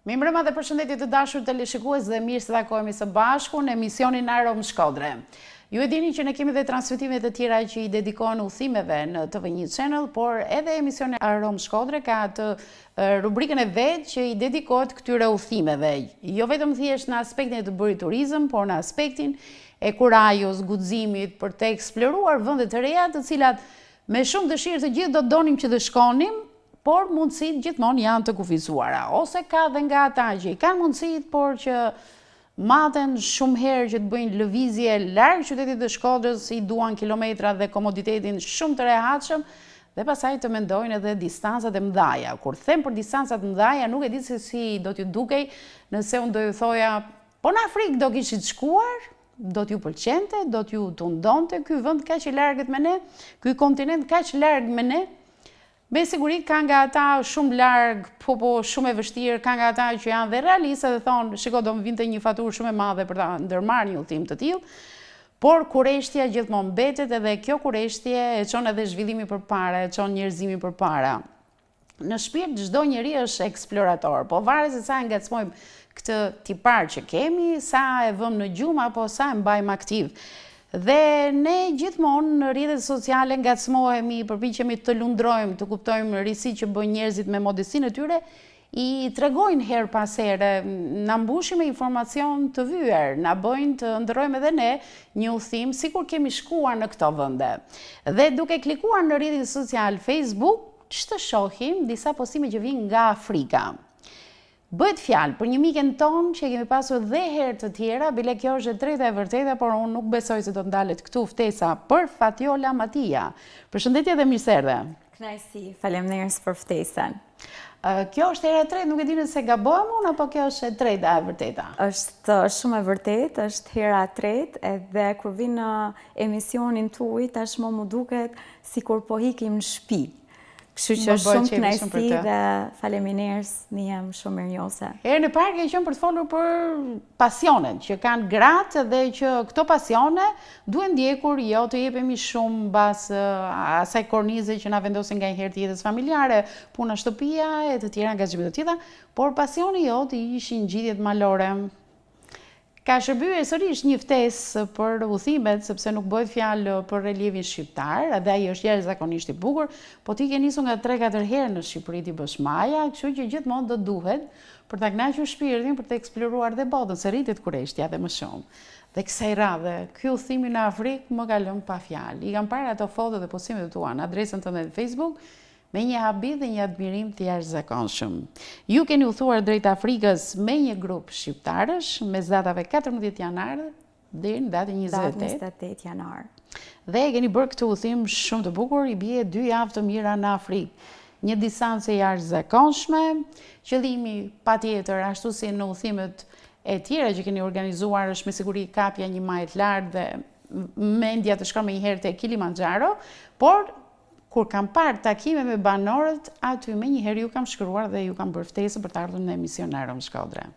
Mirëmbrëma dhe përshëndetje të dashur teleshikues dhe mirë se takohemi së bashku në emisionin Arom Shkodre. Ju e dini që ne kemi dhe transmetime të tjera që i dedikohen udhëtimeve në TV1 Channel, por edhe emisioni Arom Shkodre ka të rubrikën e vet që i dedikohet këtyre udhëtimeve. Jo vetëm thjesht në aspektin e të bërit turizëm, por në aspektin e kurajos, guximit për të eksploruar vende të reja, të cilat me shumë dëshirë të gjithë do donim që të shkonim, por mundësit gjithmonë janë të kufizuara. Ose ka dhe nga ata që i kanë mundësit, por që maten shumë herë që të bëjnë lëvizje larg qytetit të Shkodrës, i duan kilometra dhe komoditetin shumë të rehatshëm, dhe pasaj të mendojnë edhe distancat e mëdhaja. Kur them për distancat mëdhaja, nuk e di se si do t'ju dukej nëse unë do ju thoja, po në Afrikë do kishit shkuar, do t'ju pëlqente, do t'ju tundonte, ky vend kaq i largët me ne, ky kontinent kaq larg me ne. Me siguri ka nga ata shumë larg, po shumë e vështirë, ka nga ata që janë dhe realistë dhe thonë, shiko do më vinte një faturë shumë e madhe për ta ndërmarrë një udhëtim të tillë, por kureshtja gjithmonë mbetet edhe kjo kureshtje e çon edhe zhvillimi përpara, e çon njerëzimin përpara. Në shpirt çdo njeri është eksplorator, po varet se sa e ngacmojmë këtë tipar që kemi, sa e vëmë në gjumë apo sa e mbajmë aktiv. Dhe ne gjithmonë në rrjetet sociale ngacmohemi, përpiqemi të lundrojmë, të kuptojmë rrisitë që bëjnë njerëzit me modestinë e tyre, i tregojnë her pas here, na mbushin me informacion të vyer, na bëjnë të ndrojmë edhe ne një udhtim sikur kemi shkuar në këto vende. Dhe duke klikuar në rrjetin social Facebook, ç'të shohim disa postime që vijnë nga Afrika. Bëhet fjalë për një miken ton që kemi pasur dhe herë të tjera, bile kjo është e treta e vërteta, por unë nuk besoj se do të ndalet këtu ftesa për Fatjola Matia. Përshëndetje dhe mirëserdhje. Kënaqësi, faleminderit për ftesën. Kjo është hera e tretë, nuk e di nëse gabojmë unë apo kjo është e treta e vërteta. Është shumë e vërtetë, është hera e tretë, edhe kur vi në emisionin tuaj tashmë më duket sikur po hikim në shtëpi. Kështu që shumë kënaqësi dhe faleminderit, ne jam shumë mirënjohëse. Herën e parë ke qenë për të folur për pasionet që kanë gratë dhe që këto pasione duhen ndjekur, jo të jepemi shumë mbas asaj kornize që na vendosin nganjëherë të jetës familjare, puna shtëpia e të tjera angazhime të tjera, por pasioni jot ishin ngjitjet malore. Ka shërbyer sërish një ftesë për udhimet, sepse nuk bëhet fjalë për reliefin shqiptar, edhe ai është jashtëzakonisht i bukur, po ti ke nisur nga 3-4 herë në Shqipëri ti bësh maja, kështu që gjithmonë do duhet për ta kënaqur shpirtin, për të eksploruar dhe botën, se rritet kureshtja dhe më shumë. Dhe kësaj radhe, ky udhim në Afrikë më ka lënë pa fjalë. I kam parë ato foto dhe postimet tua në adresën tënde në Facebook, me një habit dhe një admirim të jashtëzakonshëm. Ju keni udhëtuar drejt Afrikës me një grup shqiptarësh, mes datave 14 janar deri në datën 28 janar. Dhe keni bërë këtë udhim shumë të bukur, i bie 2 javë të mira në Afrikë. Një distancë e jashtëzakonshme, qëllimi patjetër ashtu si në udhimet e tjera që keni organizuar është me siguri kapja një majë të lartë dhe mendja të shkon menjëherë te Kilimanjaro, por kur kam parë takime me banorët, aty me njëherë ju kam shkruar dhe ju kam bërë ftesë për të ardhur në emision Arom Shkodre.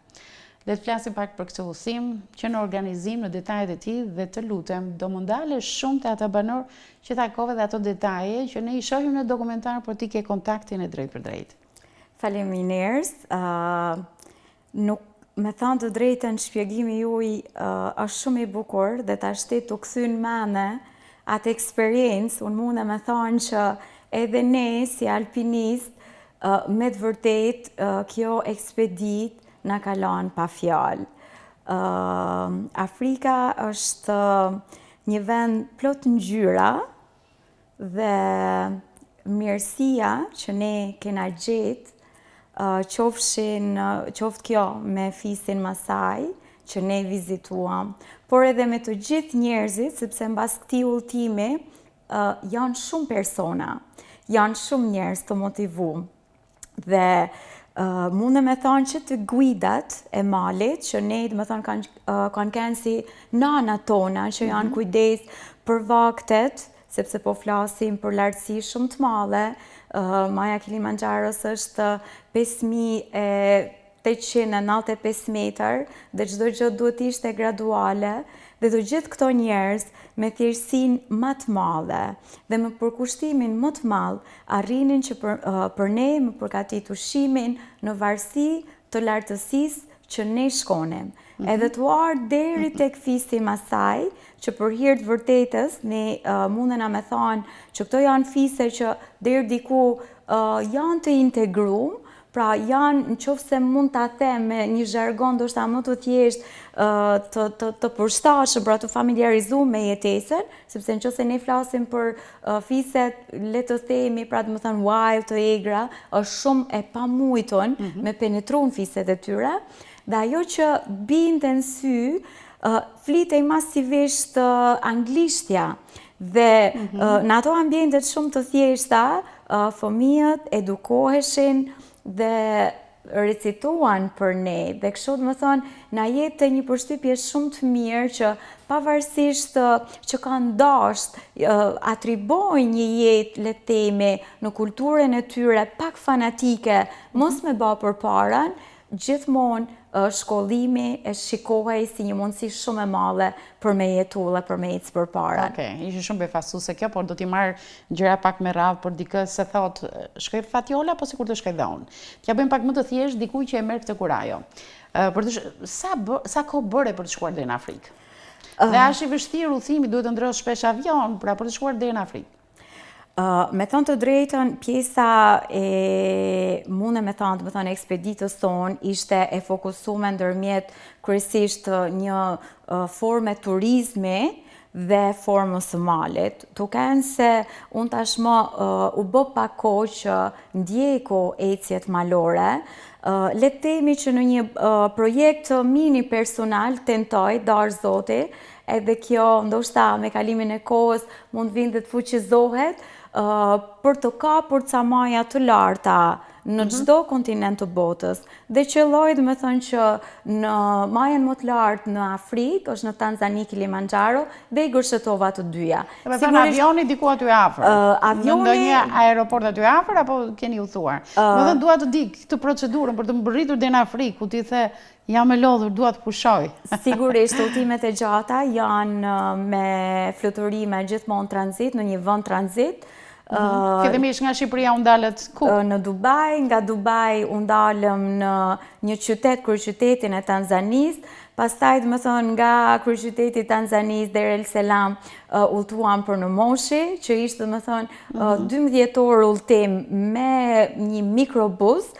Le të flasim pak për këtë udhim, që në organizim, në detajet e tij dhe të lutem, do më ndalesh shumë të ata banorë që takove dhe ato detaje që ne i shohim në dokumentar, por ti ke kontaktin e drejt për drejt. Faleminderit. Nuk me thënë të drejtën, shpjegimi juaj është shumë i bukur dhe ta shtet të kthyn mene atë eksperiencë, unë mund e me thonë që edhe ne si alpinist, me të vërtet, kjo ekspedit në kalon pa fjalë. Afrika është një vend plot ngjyra dhe mirësia që ne kena gjetë, qoftë kjo me fisin Masai, që ne vizituam, por edhe me të gjithë njerëzit, sepse mbas këtij udhëtimi janë shumë persona, janë shumë njerëz të motivuar. Dhe mund me thonë që të guidat e malit, që ne do të thonë kanë kanë si nana tona që janë kujdes për vaktet, sepse po flasim për lartësi shumë të madhe. Maja Kilimanjaros është 5895 metër dhe çdo gjë duhet ishte graduale dhe të gjithë këto njerëz me thjeshtësinë më të madhe dhe me përkushtimin më të madh arrinin që për ne më përgatit ushqimin në varësi të lartësisë që ne shkonem. Edhe të ardhur deri tek Fisti Masaj, që për hir të vërtetës ne mundena me thonë që këto janë fiste që deri diku janë të integruar. Pra janë, nëse mund ta them me një zhargon ndoshta më të thjeshtë të përshtatshëm, pra të familiarizuar me jetesën, sepse nëse ne flasim për fiset, le të themi, pra domethënë wild, të egra, është shumë e pamujtur me penetruar fiset e tyre, dhe ajo që binte në sy, flitej masivisht anglishtja. Dhe në ato ambientet shumë të thjeshta, fëmijët edukoheshin dhe recituan për ne, dhe kështu më thonë, na jete një përshtypje shumë të mirë që pavarësisht që kanë dasht, atribojnë një jetë, le të themi, në kulturën e tyre pak fanatike, mos me bë përpara, gjithmonë shkollimi e shikohej si një mundësi shumë e madhe për me jetu dhe për me ecë përpara. Ishte shumë befasuese kjo, por do t'i marr gjëra pak me radhë për dikë se thot, shkoj Fatjola, po sikur të shkoj dhe unë. T'ja bëjmë pak më të thjesht dikuj që e merr këtë kurajo. Sa kohë bëre për të shkuar deri në Afrikë? Dhe është i vështirë udhimi, duhet të ndrosh shpesh avion, pra për të shkuar deri në Afrikë. Me thënë të drejtën, pjesa me thënë ekspeditës tonë ishte e fokusuar ndërmjet kryesisht një forme turizmi dhe formës së malit. Duken se unë tashmë u bë pak kohë që ndjeku ecjet malore, le të themi që në një projekt mini personal tentoj, dash Zoti, edhe kjo ndoshta me kalimin e kohës mund vinë dhe të fuqizohet, për të kapur ca maja të larta në çdo kontinent të botës. Dhe qelloj me thënë që në majën më të lartë në Afrikë, është në Tanzani, Kilimanjaro, dhe i gërshetova të dyja. Me thënë avioni diku aty afër? Në ndonjë aeroport aty afër, apo keni udhëtuar? Me thënë dua të di këtë procedurën për të mbërritur deri në Afrikë, ku ti the jam e lodhur, dua të pushoj. Sigurisht, udhëtimet e gjata janë me fluturime gjithmonë tranzit, në një vend tranzit. Fillimisht nga Shqipëria u ndalët ku? Në Dubai, nga Dubai u ndalëm në një qytet, kryeqytetin e Tanzanisë, pastaj më thonë nga kryeqyteti i Tanzanisë Dar el Selam udhëtuam për në Moshi, që ishte më thonë 12 orë udhëtim me një mikrobus,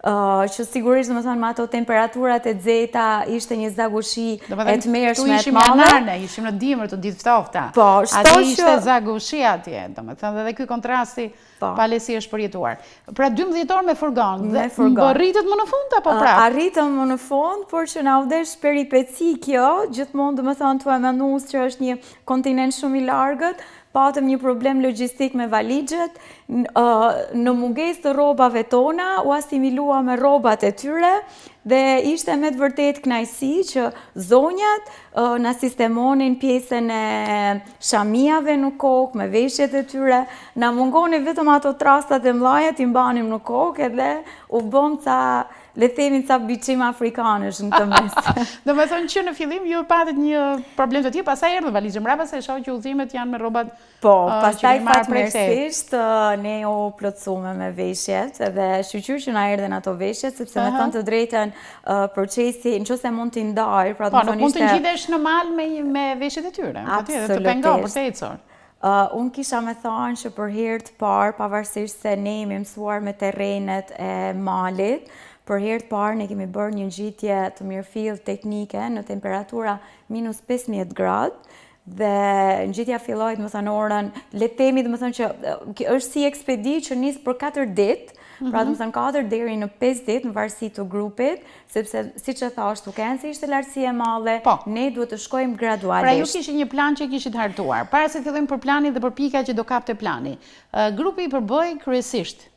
që sigurisht më thonë me ato temperaturat e nxehta ishte një zagushi e tmerrshme e madhe. Ishim në dimër të ditë ftofta. Po, aty ishte zagushi atje, domethënë edhe ky kontrasti palesi është përjetuar. Pra 12 orë me furgon. Dhe arritët më në fund apo prapë? Arritëm më në fund, por që na u desh peripeci kjo, gjithmonë domethënë tu e mendues që është një kontinent shumë i largët. Patëm një problem logjistik me valixhet, në mungesë të rrobave tona, u asimilua me rrobat e tyre, dhe ishte me të vërtet kënaqësi që zonjat na sistemonin pjesën e shamijave në kokë, me veshjet e tyre, na mungoni vetëm ato trastat e mëdha t'i mbanim në kokë, edhe u bëm le themi ca biçim afrikanësh në të mes. Do me thonë që në fillim ju patët një problem të tillë, pastaj erdhi valizhe mbrapa se shoh që udhëzimet janë me rrobat. Po, pastaj fatmirësisht ne u plotësuam me veshjet, edhe shqyqyr që na erdhen ato veshjet, sepse me thënë të drejtën procesi, nëse mund t'i ndaj, pra do të thonë mund të ngjidesh në mal me veshjet e tyre, patjetër të pengon për të ecur. Unë kisha me thënë që për herë të parë, pavarësisht se ne jemi mësuar me terrenet e malit, për herë të parë ne kemi bërë një ngjitje të mirëfillt teknike në temperatura minus 15 gradë, dhe ngjitja filloi domethënë orën, le të themi domethënë që është si ekspedit që nis për 4 ditë, pra domethënë 4 deri në 5 ditë në varësi të grupit, sepse siç e thash, duken se ishte lartësi e madhe, ne duhet të shkojmë gradualisht. Pra ju kishit një plan që kishit hartuar. Para se të fillojmë për planin dhe për pika që do kapte plani. Grupi i përbëj kryesisht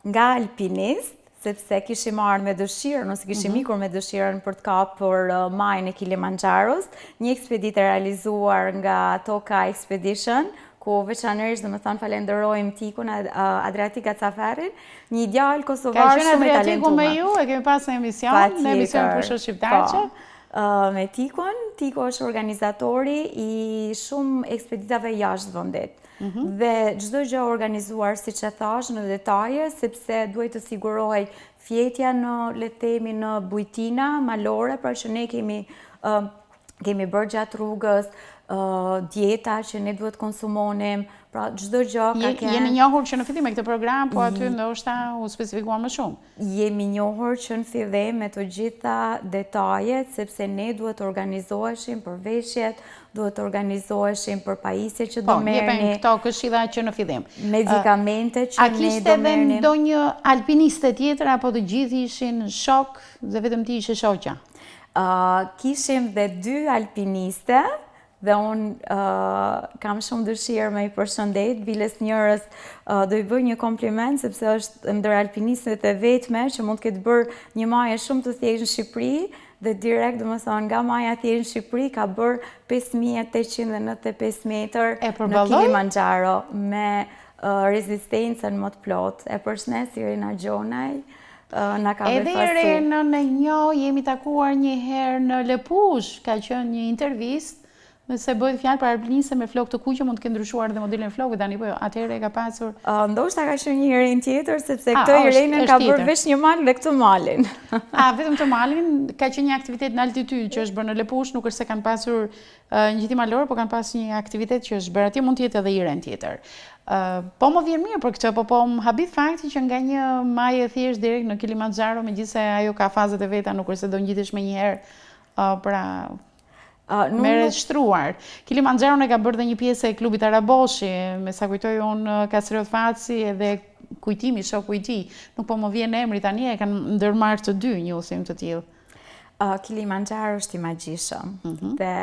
nga alpinist, sepse kishim marrë me dëshirë, nëse kishim ikur me dëshirën për të kapur majën e Kilimanjaros, një ekspedit e realizuar nga Toka Expedition, ku veçanërisht domethënë falenderojmë Tikun, Adriatika Cafarin, një djalë kosovar shumë i talentuar. Ka qenë Adriatiku me ju, e kemi pas në emision Pushtër Shqiptarçe. me Tikon. Tiko është organizatori i shumë ekspeditave jashtë vendit. Dhe çdo gjë organizuar, siç e thash, në detaje, sepse duhet të sigurohej fjetja le të themi në bujtina malore, pra që ne kemi bërë gjatë rrugës, dieta që ne duhet konsumonim, pra çdo gjë ka qenë. Jeni njohur që në fillim me këtë program, po aty ndoshta u specifikuar më shumë. Jemi njohur që në fillim me të gjitha detajet, sepse ne duhet të organizoheshim për veshjet, duhet të organizoheshim për pajisjet që do merrni. Po, jepen këto këshilla që në fillim. Medikamentet që ne do merrnim. A kishte edhe ndonjë alpiniste tjetër apo të gjithë ishin shok dhe vetëm ti ishe shoqja? Kishim dhe 2 alpiniste, dhe unë kam shumë dëshirë me i përshëndet, biles njërës do i bëj një kompliment, sepse është ndër alpinistët e vetme që mund të ketë bërë një maje shumë të thjeshtë në Shqipëri, dhe direkt, do më thonë, nga maja thjeshtë në Shqipëri ka bërë 5895 metër në Kilimanjaro, me rezistencën më të plotë. E përshëndes Irina Gjonaj, na ka bërë fasu. Edhe Irena në njo, jemi takuar një herë në Lepush, ka qenë një intervistë, nëse bëjt fjalë për alpiniste me flokë të kuqe, mund të kenë ndryshuar dhe modelin flokë, tani po atëherë e ka pasur. Ndoshta ka qenë një Irenë tjetër, sepse këtë Irenën ka bërë veç një mal dhe këtë malin. Vetëm të malin, ka qenë një aktivitet në altitude që është bërë në Lepush, nuk është se kanë pasur një gjiti malor, po kanë pasur një aktivitet që është bërë atje, mund të jetë edhe Irenë tjetër. Po më vjen mirë për këtë, po më habit fakti që nga një majë thjesht direkt në Kilimanjaro, megjithëse ajo ka fazat e veta, nuk është se do ngjitesh më një herë, pra me reshtruar. Kilimanjaro e ka bërë dhe një pjesë e klubit Araboshi, me sa kujtoj unë Kasriot Faci edhe kujtimi, shoku i tij. Nuk po më vjen emri tani, e kanë ndërmarrë të dy një udhëtim të tillë. Kilimanjaro është i magjishëm. Dhe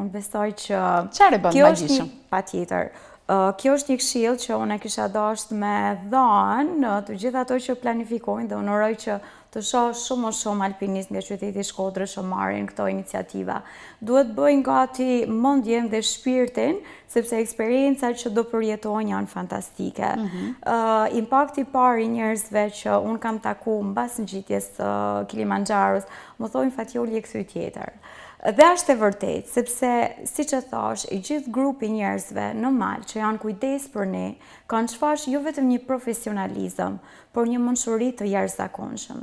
unë besoj që çfarë bën magjishëm? Patjetër. Kjo është një këshill që unë e kisha dashur me dhënë të gjithë ato që planifikojnë, dhe unë uroj që të shoh shumë më shumë alpinistë nga qyteti Shkodrës që marrin këto iniciativa. Duhet bëjnë gati mendjen dhe shpirtin, sepse eksperiencat që do përjetojnë janë fantastike. Impakti i parë i njerëzve që unë kam takuar mbas ngjitjes së Kilimanjaros, më thonë Fatioli e kthy tjetër. Dhe është e vërtet, sepse, si që thash, i gjithë grupi njerëzve në mal që janë kujdes për ne, kanë shfash jo vetëm një profesionalizëm, por një mençuri të jashtëzakonshëm,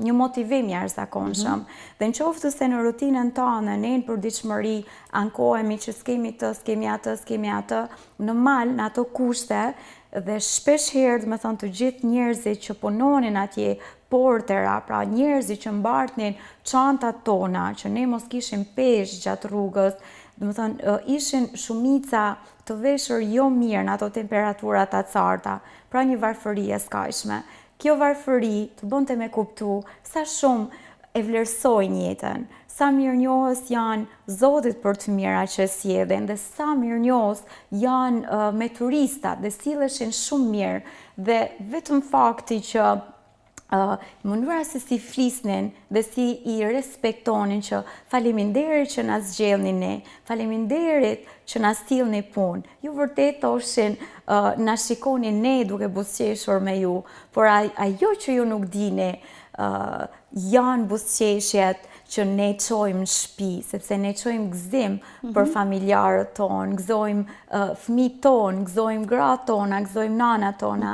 një motivim jashtëzakonshëm. Dhe në qoftë se në rutinën tonë ne në përditshmëri ankohemi që s'kemi atë, në mal, në ato kushte, dhe shpesh herë, do të thonë, të gjithë njerëzit që punonin atje, portera, pra njerëzit që mbartnin çantat tona, që ne mos kishim peshë gjatë rrugës, do të thonë, ishin shumica të veshur jo mirë në ato temperaturat të acarta, pra një varfëri e skajshme. Kjo varfëri të bënte me kuptu sa shumë e vlerësojnë jetën, sa mirënjohës janë zotit për të mira që sjellin, dhe sa mirënjohës janë me turistat dhe silleshin shumë mirë, dhe vetëm fakti që mënyra se si flisnin dhe si i respektonin, që faleminderit që na zgjellni ne, faleminderit që na stillni punë. Ju vërtet thoshin na shikoni ne duke buzëqeshur me ju, por ajo që ju nuk dini janë buzëqeshjet që ne çojmë në shtëpi, sepse ne çojmë gëzim për familjarët tonë, gëzojmë fëmijët tonë, gëzojmë gratë tona, gëzojmë nanat tona.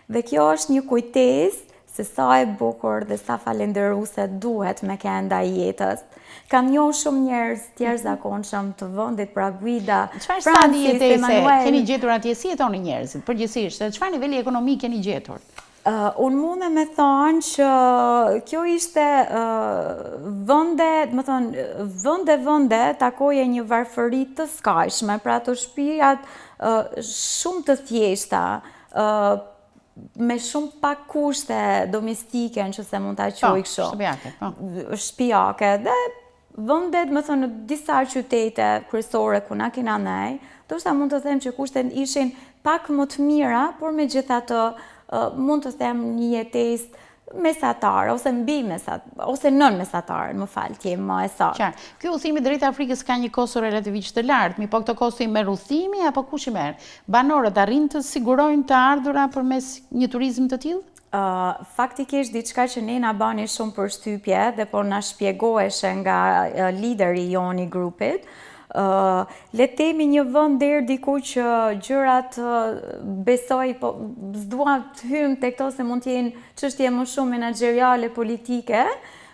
Dhe kjo është një kujtesë se sa e bukur dhe sa falenderuese duhet me ke ndaj jetës. Kam njohur shumë njerëz të jashtëzakonshëm të vendit, pra Guida, çfarë stadi jetese keni gjetur atje, si jetoni njerëzit përgjithsisht, çfarë niveli ekonomik keni gjetur? Unë mund me thonë që kjo ishte vënde takoje një varfëri të skajshme, pra të shtëpiat shumë të thjeshta, me shumë pak kushte domestike, në që se mund ta quaj kështu. Shtëpiake, dhe vëndet, më thonë, në disa qytete kryesore ku na kena ne, ndoshta mund të them që kushtet ishin pak më të mira, por megjithatë mund të them një jetesë mesatare, ose mbi mesatare, ose nën mesatare, më fal, ti më e saktë. Ky udhëtimi drejt Afrikës ka një kosto relativisht të lartë, po këto kosto i merr udhëtimi apo kush i merr? Banorët arrin të sigurojnë të ardhura përmes një turizmi të tillë? Faktikisht diçka që ne na bani shumë përshtypje dhe po na shpjegoheshe nga lideri jon I grupit. Le të themi një vend deri diku që gjërat besoj po s'dua të hym te këto se mund të jenë çështje më shumë menaxheriale politike.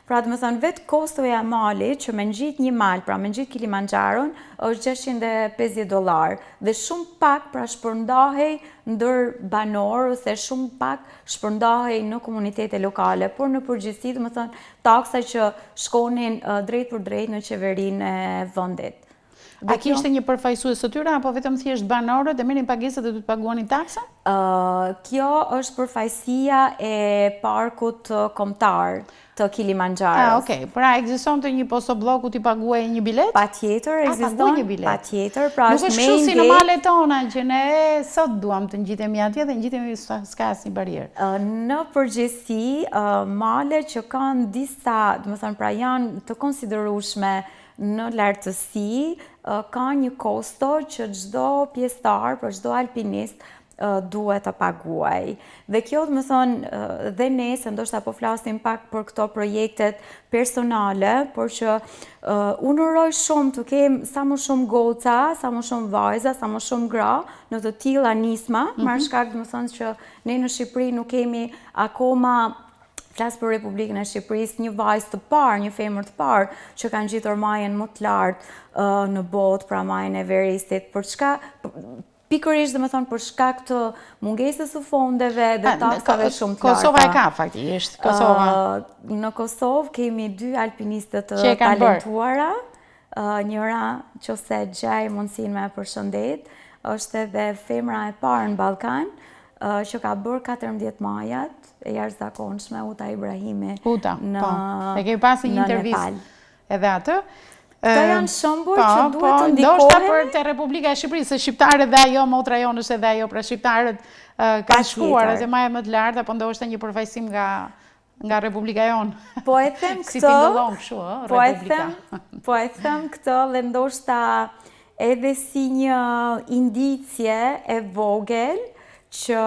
Pra të më thënë, vetë kostoja e malit që me ngjit një mal, pra me ngjit Kilimanxharon, është $650 dhe shumë pak pra shpërndahej ndër banor ose shumë pak shpërndahej në komunitete lokale, por në përgjithësi të më thënë taksa që shkonin drejt për drejt në qeverinë e vendit. A kishte një përfaqësues të tyre apo vetëm thjesht banorët e merrin pagesat dhe duhet paguanin taksa? Kjo është përfaqësia e parkut kombëtar të Kilimanxharos. Okej. Pra ekzistonte një posobllok ku ti paguaje një bilet? Patjetër ekziston një bilet. Patjetër, pra është main gate. Nuk është si në malet tona që ne sot duam të ngjitemi atje dhe ngjitemi s'ka asnjë barierë. Në përgjithësi, malet që kanë disa, domethënë pra janë të konsiderueshme në lartësi, ka një kosto që çdo pjesëtar, për çdo alpinist duhet të paguaj. Dhe kjo të më thonë, dhe ne, se ndoshta po flasim pak për këto projektet personale, por që unë uroj shumë të kem sa më shumë goca, sa më shumë vajza, sa më shumë gra në të tilla nisma, marrë shkak të më thonë që ne në Shqipëri nuk kemi akoma flasë për Republikën e Shqipërisë, një vajzë të parë, një femër të parë, që kanë gjitur majën më të lartë në botë, pra majën e Everestit, për çka pikërisht dhe me thonë për shkak të mungesës së fondeve dhe taksave shumë të larta. Kosova e ka faktikisht. Në Kosovë kemi 2 alpinistë të talentuara, njëra nëse gjej mundësinë me përshëndet, është edhe femra e parë në Ballkan, që ka bërë 14 majat, e jashtëzakonshme, Uta Ibrahimi. Uta, po. E kemi pasur një intervistë edhe atë. Këto janë shembuj që duhet të ndikohen. Ndoshta për te Republika e Shqipërisë, se shqiptarët dhe ajo, motra jonë është edhe ajo, pra shqiptarët kanë shkuar edhe maja më të lartë, apo ndoshta një përfaqësim nga Republika jonë. Po e them këtë. Si tingëllon kështu, Republika. Po e them këtë dhe ndoshta edhe si një indicje e vogël që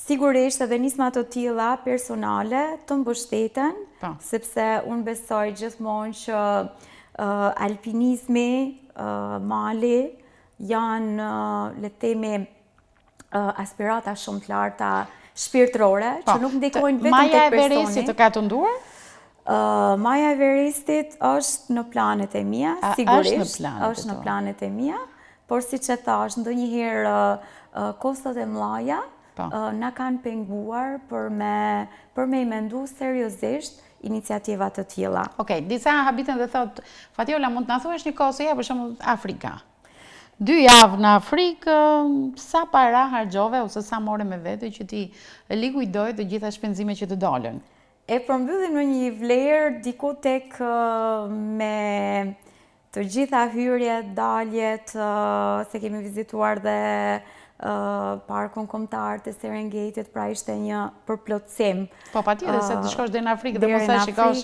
sigurisht edhe nisma të tilla personale të mbështeten, sepse unë besoj gjithmonë që alpinizmi, mali janë, le të themi, aspirata shumë të larta shpirtërore, që nuk ndikojnë vetëm tek personi. Maja e Everestit të ka të nduar? Maja e Everestit është në planet e mia, sigurisht, është në planet e mia, por siç e thash, ndonjëherë kostot e mëdha na kanë penguar për me I mendu seriozisht iniciativat të tilla. Okej, disa habiten dhe thot, Fatiola, mund të na thuash një kohë, për shembull Afrika. 2 javë në Afrikë, sa para harxove ose sa more me vete që ti likuidoj të gjitha shpenzimet që të dolën? E përmbyllim në një vlerë diku tek me të gjitha hyrjet, daljet, se kemi vizituar dhe parkun kombëtar të Serengetit, pra ishte një përplotësim. Po patjetër se të shkosh deri në Afrikë dhe mos e shikosh.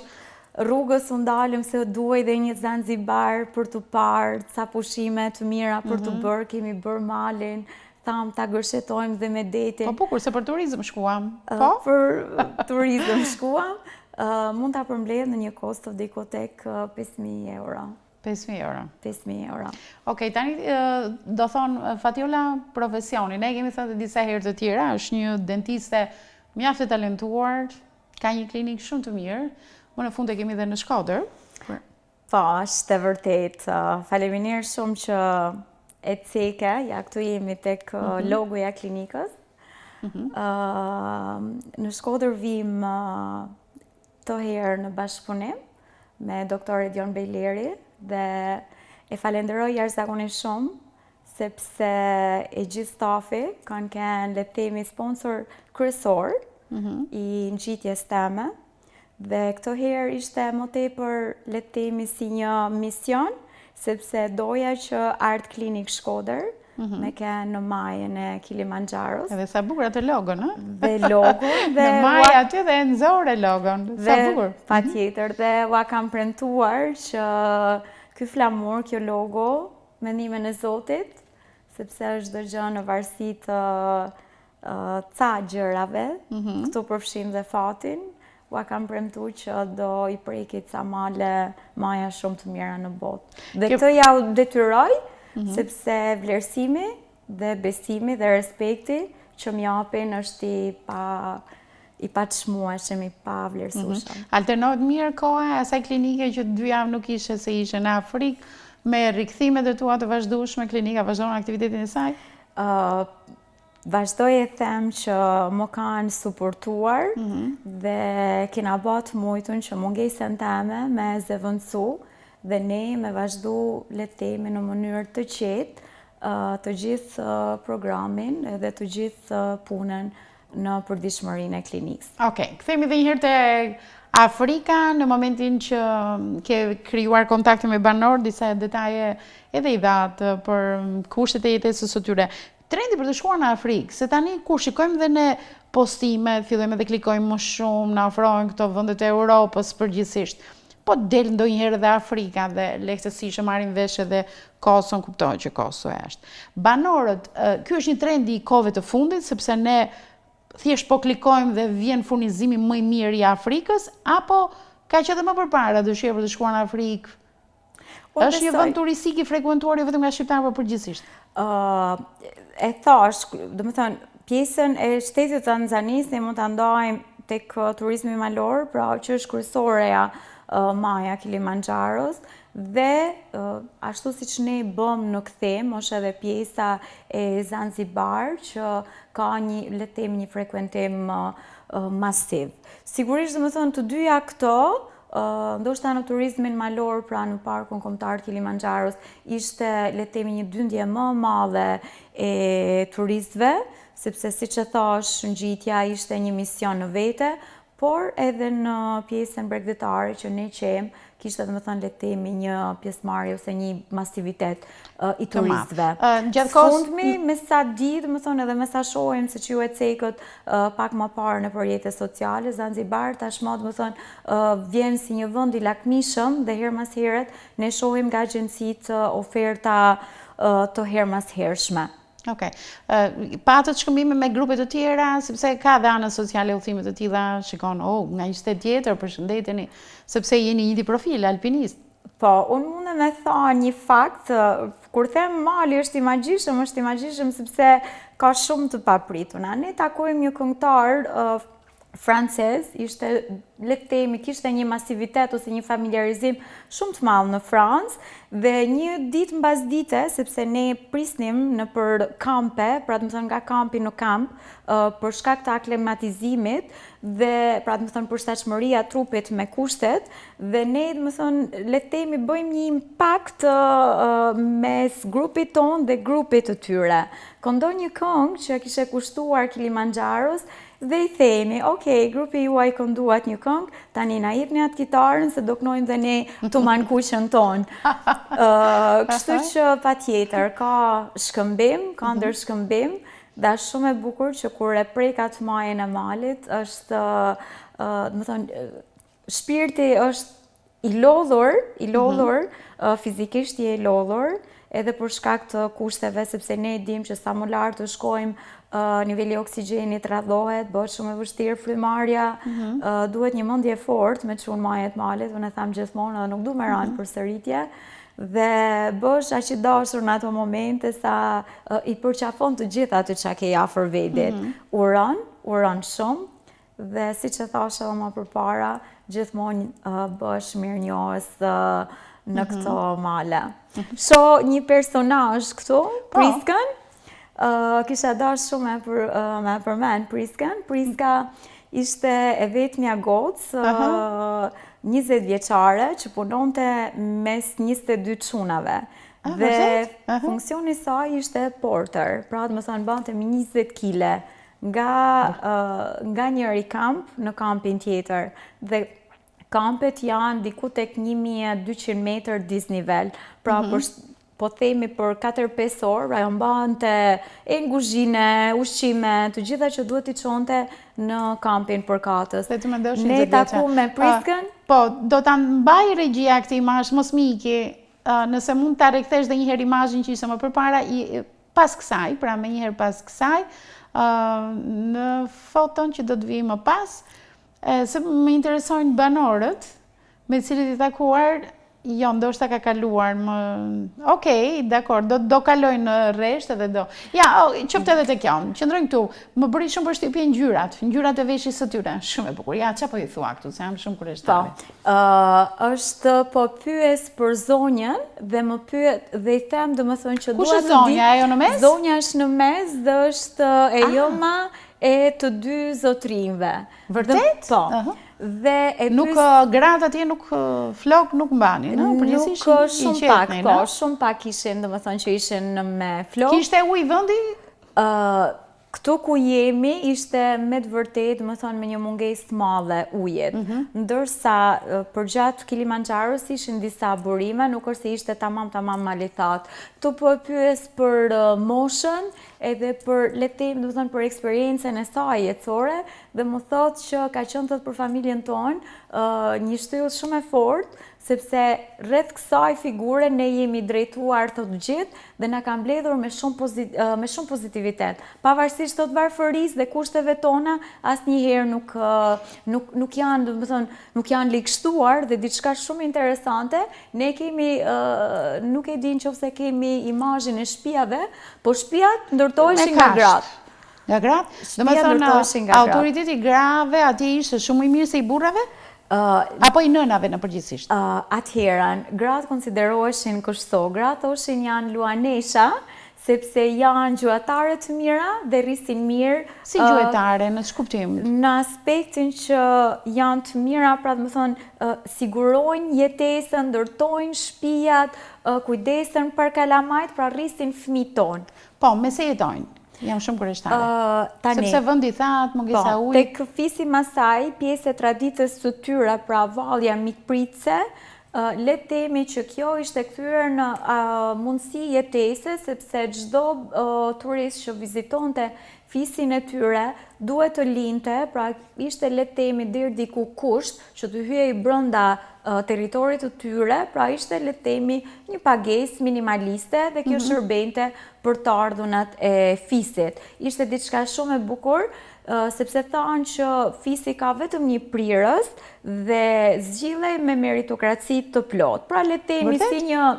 Rrugës u ndalëm se duaj dhe një Zanzibar për të parë, ca pushime të mira për të bërë, kemi bërë malin, tham ta gërshetojmë dhe me detin. Po bukur, se për turizëm shkuam. Po? Për turizëm shkuam, mund ta përmbledh në një kosto diku tek 5.000 euro. 5.000 euro. 5.000 euro. Okej, tani do thonë Fatiola profesioni. Ne kemi thënë disa herë të tjera, është një dentiste mjaft e talentuar, ka një klinikë shumë të mirë. Më në fund e kemi dhe në Shkodër. Po, është e vërtet. Faleminderit shumë që e ceke, ja këtu jemi tek logoja klinikës. Në Shkodër vim të herë në bashkëpunim me doktor Edion Bejleri dhe e falenderoj jashtëzakonisht shumë sepse e gjithë stafi kanë qenë, le të themi, sponsor kryesor I ngjitjes teme. Dhe këto herë ishte më tepër, le të themi, si një mision, sepse doja që Art Clinic Shkodër me kenë në majën e Kilimanxharos. Edhe sa bukur atë logon, ë? Dhe logon. Në majë aty dhe e nxorë logon. Sa bukur. Patjetër, dhe ua kam premtuar që ky flamur, kjo logo, me ndihmën e Zotit, sepse është çdo gjë në varësi të ca gjërave, këtu përfshim dhe fatin, ua kam premtu që do i preki ca maja shumë të mira në botë. Dhe këtë ja u detyroj, sepse vlerësimi dhe besimi dhe respekti që m'japin është i pa të shmueshëm, i pa vlerësueshëm. Alternohet mirë koha e asaj klinike që 2 javë nuk ishe se ishe në Afrikë, me rikthimet e tua të vazhdueshme, klinika vazhdon aktivitetin e saj? Vazhdoj e them që më kanë suportuar dhe kena bat mujtun që mungesën teme me zëvendësu dhe ne me vazhdu le të themi në mënyrë të qetë të gjithë programin dhe të gjithë punën në përditshmërinë e klinikës. Okej, kthehemi edhe një herë te Afrika në momentin që ke krijuar kontakte me banor, disa detaje edhe i dhatë për kushtet e jetesës së tyre. Trendi për të shkuar në Afrikë, se tani kur shikojmë dhe në postimet, fillojmë edhe klikojmë më shumë, na ofrojnë këto vendet e Europës përgjithsisht. Po del ndonjëherë edhe Afrika dhe lehtësisht marrin vesh edhe Kosovën, kuptohet që Kosova është. Banorët, ky është një trend i kohëve të fundit, sepse ne thjesht po klikojmë dhe vjen furnizimi më i mirë i Afrikës, apo ka që edhe më përpara dëshirë për të shkuar në Afrikë? Është një vend turistik i frekuentuar jo vetëm nga shqiptarë, por përgjithsisht. E thash, do të thënë, pjesën e shtetit të Tanzanisë ne mund ta ndajmë tek turizmi malor, pra që është kryesoreja maja Kilimanxharos, dhe ashtu siç ne bëm në kthem, është edhe pjesa e Zanzibar që ka le të themi një frekuentim masiv. Sigurisht do të thënë të dyja këto, ndoshta në turizmin malor, pra në parkun kombëtar Kilimanxharos, ishte le të themi një dyndje më e madhe e turistëve, sepse siç e thash, ngjitja ishte një mision në vete, por edhe në pjesën bregdetare që ne qemë, kishte dhe më thënë le të themi një pjesëmarrje ose një masivitet i turistëve. Fundmi, me sa di, dhe më thënë edhe me sa shohim se që ju e cekët pak më parë në rrjetet sociale, Zanzibar tashmë dhe më thënë vjen si një vend i lakmishëm dhe her mas heret ne shohim nga agjencitë oferta të her mas hershme. Okej. Patët shkëmbime me grupe të tjera, sepse ka dhe anët sociale udhime të tilla, shikon, nga një shtet tjetër, përshëndeteni, sepse jeni një profil alpinist. Po, unë mundë me tha një fakt, kur them mali është i magjishëm sepse ka shumë të paprituna. Ne takojmë një këngëtar francez, ishte, le të themi, kishte një masivitet ose një familjarizim shumë të madh në Francë, dhe një ditë mbas dite, sepse ne prisnim në për kampe, pra të më thënë nga kampi në kamp, për shkak të aklimatizimit dhe pra të më thënë përshtatshmëria trupit me kushtet, dhe ne të më thënë le të themi bëjmë një impakt mes grupit ton dhe grupit të tyre. Këndoj një këngë që kishe kushtuar Kilimanxharos, dhe i themi, grupi juaj kënduat një këngë, tani na jepni atë kitarën se do kënojmë dhe ne të mankuqën tonë. Kështu që patjetër, ka shkëmbim, ka ndërshkëmbim, dhe është shumë e bukur që kur e prek atë majën e malit, është, më thonë, shpirti është i lodhur, fizikisht i lodhur, edhe për shkak të kushteve, sepse ne dim që sa më lart të shkojmë, niveli oksigjenit rradhohet, bëhet shumë e vështirë frymarrja, duhet një mendje fort me çun majët malit, unë e tham gjithmonë, edhe nuk du me ranë për sëritje, dhe bësh aq i dashur në ato momente sa i përqafon të gjitha ato që ke afër vetit. Uron shumë, dhe siç e thash edhe më përpara, gjithmonë bësh mirënjohës në këto male. Shoh një personazh këtu, Priskën, kisha dash shumë me përmend Priskën. Priska ishte e vetmja gocë, 20 vjeçare, që punonte mes 22 çunave. Dhe funksioni i saj ishte porter, pra të më thënë bante me 20 kile nga njëri kamp në kampin tjetër. Dhe kampet janë diku tek 1200 metër disnivel, pra po themi për 4-5 orë, ajo mbante nguzhine, ushqime, të gjitha që duhet i çonte në kampin përkatës. Ne taku me Priskën. Po, do ta mbaj regjia këtë imazh, mos miki, nëse mund ta rikthesh edhe një herë imazhin që ishte më përpara, pas kësaj, pra me njëherë pas kësaj, në foton që do të vi më pas, se më interesojnë banorët, me cilët i takuar, jo, ndoshta ka kaluar më... Okej, dakor, do kaloj në rresht edhe do... Ja, qoftë edhe të kjo, qëndrojnë këtu, më bëri shumë përshtypje ngjyrat e veshjes së tyre, shumë e bukur. Ja, çfarë po i thua këtu, se jam shumë kurioztare. Është po pyes për zonjën dhe më pyet dhe i them domethënë që dua të di. Kush është zonja, ajo në mes? Zonja është në mes dhe është e joma e të dy zotrinjve. Vërtet? Po. Nuk gratë atje, nuk flok nuk mbani, no? Nuk shumë pak, po, shumë pak ishin, domethënë që ishin me flok. Kishte ujë vendi? Këtu ku jemi ishte me të vërtet, domethënë me një mungesë të madhe ujit. Ndërsa përgjatë Kilimanxharos ishin disa burime, nuk është se ishte tamam malithat. Tu po pyes për moshën edhe për letem, domethënë për eksperiencën e saj jetësore dhe më thotë që ka qenë thot për familjen tonë një shtyllë shumë e fortë, sepse rreth kësaj figure ne jemi drejtuar të gjithë dhe na ka mbledhur me shumë pozitivitet. Pavarësisht të varfërisë dhe kushteve tona, asnjëherë nuk janë, domethënë, nuk janë ligështuar dhe diçka shumë interesante. Ne kemi, nuk e di nëse kemi imazhin e shtëpiave, po shtëpiat ndërtoheshin nga gratë. Nga gratë? Domethënë, autoriteti grave atje ishte shumë i mirë se i burrave? Apo i nënave në përgjithsisht? Atëherën, gratë konsideroheshin kushtogra, thoshin janë luanesha, sepse janë gjuetare të mira dhe rrisin mirë. Si gjuetare, në ç'kuptim? Në aspektin që janë të mira, pra të më thonë, sigurojnë jetesën, ndërtojnë shtëpiat, kujdesen për kalamajt, pra rrisin fëmijët tonë. Po, me se jetojnë? Jam shumë kurioztare. Sepse vendi thatë, mungesa ujit. Tek fisi Masai, pjesë e traditës së tyre, pra vallja mikpritse, le të themi që kjo ishte kthyer në mundësi jetese, sepse çdo turist që vizitonte fisin e tyre duhet të linte, pra ishte le të themi deri diku kusht që të hyej brenda territorit të tyre, pra ishte le të themi një pagesë minimaliste dhe kjo shërbente për të ardhunat e fisit. Ishte diçka shumë e bukur, sepse thanë që fisi ka vetëm një prirës dhe zgjidhej me meritokraci të plot. Pra le të themi si një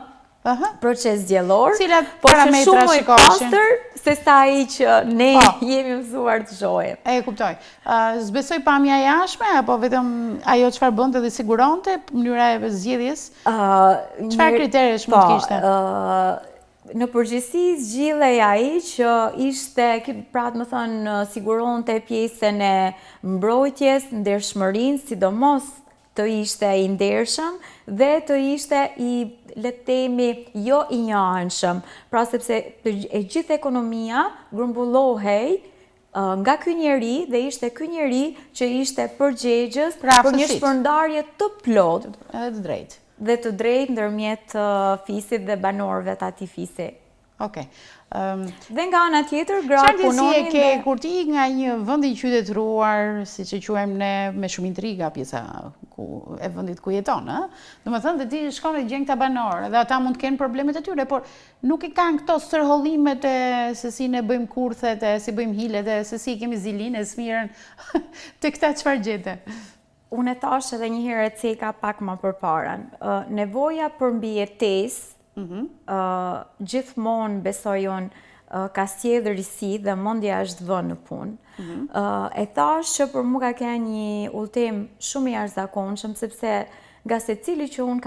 proces diellor, por që shumë më i pastër se sa ai që ne jemi mësuar të shohim. E kuptoj. Zbesoj pamja jashtme apo vetëm ajo çfarë bënte dhe siguronte, mënyra e zgjedhjes? Çfarë kriteresh mund të kishte? Në përgjithësi zgjidhej ai që ishte, pra të më thënë, siguronte pjesën e mbrojtjes, ndershmërinë, sidomos të ishte i ndershëm dhe të ishte i, le të themi, jo i njëanshëm. Pra sepse e gjithë ekonomia grumbullohej nga ky njeri dhe ishte ky njeri që ishte përgjegjës për një shpërndarje të plotë edhe të drejtë. Dhe të drejtë ndërmjet fisit dhe banorëve të atij fisi. Okej. Dhe nga ana tjetër, gratë punonin dhe... ke kur ti nga një vend i qytetëruar, siç e quajmë ne, me shumë intriga pjesa e vendit ku jeton, ë? Domethënë, ti shkon dhe gjen këta banorë, dhe ata mund të kenë problemet e tyre, por nuk i kanë këto stërhollimet e se si ne bëjmë kurthet, si bëjmë hilet, se si kemi zilinë, smirën, te këta çfarë gjete? Unë e thash edhe një herë ceka pak më përpara. Nevoja për mbijetesë gjithmonë besoj unë ka sjellë risi dhe mendja është vënë në punë. E thash që për mua ka qenë një udhtim shumë i jashtëzakonshëm sepse nga secili që unë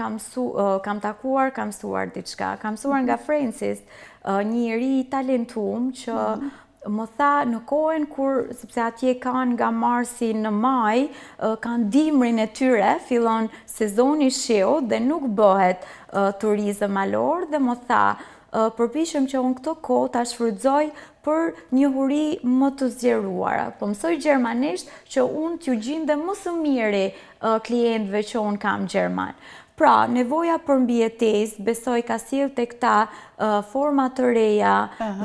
kam takuar, kam mësuar diçka. Kam mësuar nga Francis, një njeri i talentuar që më tha në kohën kur, sepse atje kanë nga marsi në maj, kanë dimrin e tyre, fillon sezoni shiut dhe nuk bëhet turizëm malor dhe më tha, përpiqem që unë këto kohë ta shfrytëzoj për njohuri më të zgjeruara. Po mësoj gjermanisht që unë t'ju gjinde më së miri klientëve që unë kam gjerman. Pra, nevoja për mbijetesë, besoj ka sjellë tek ta forma të reja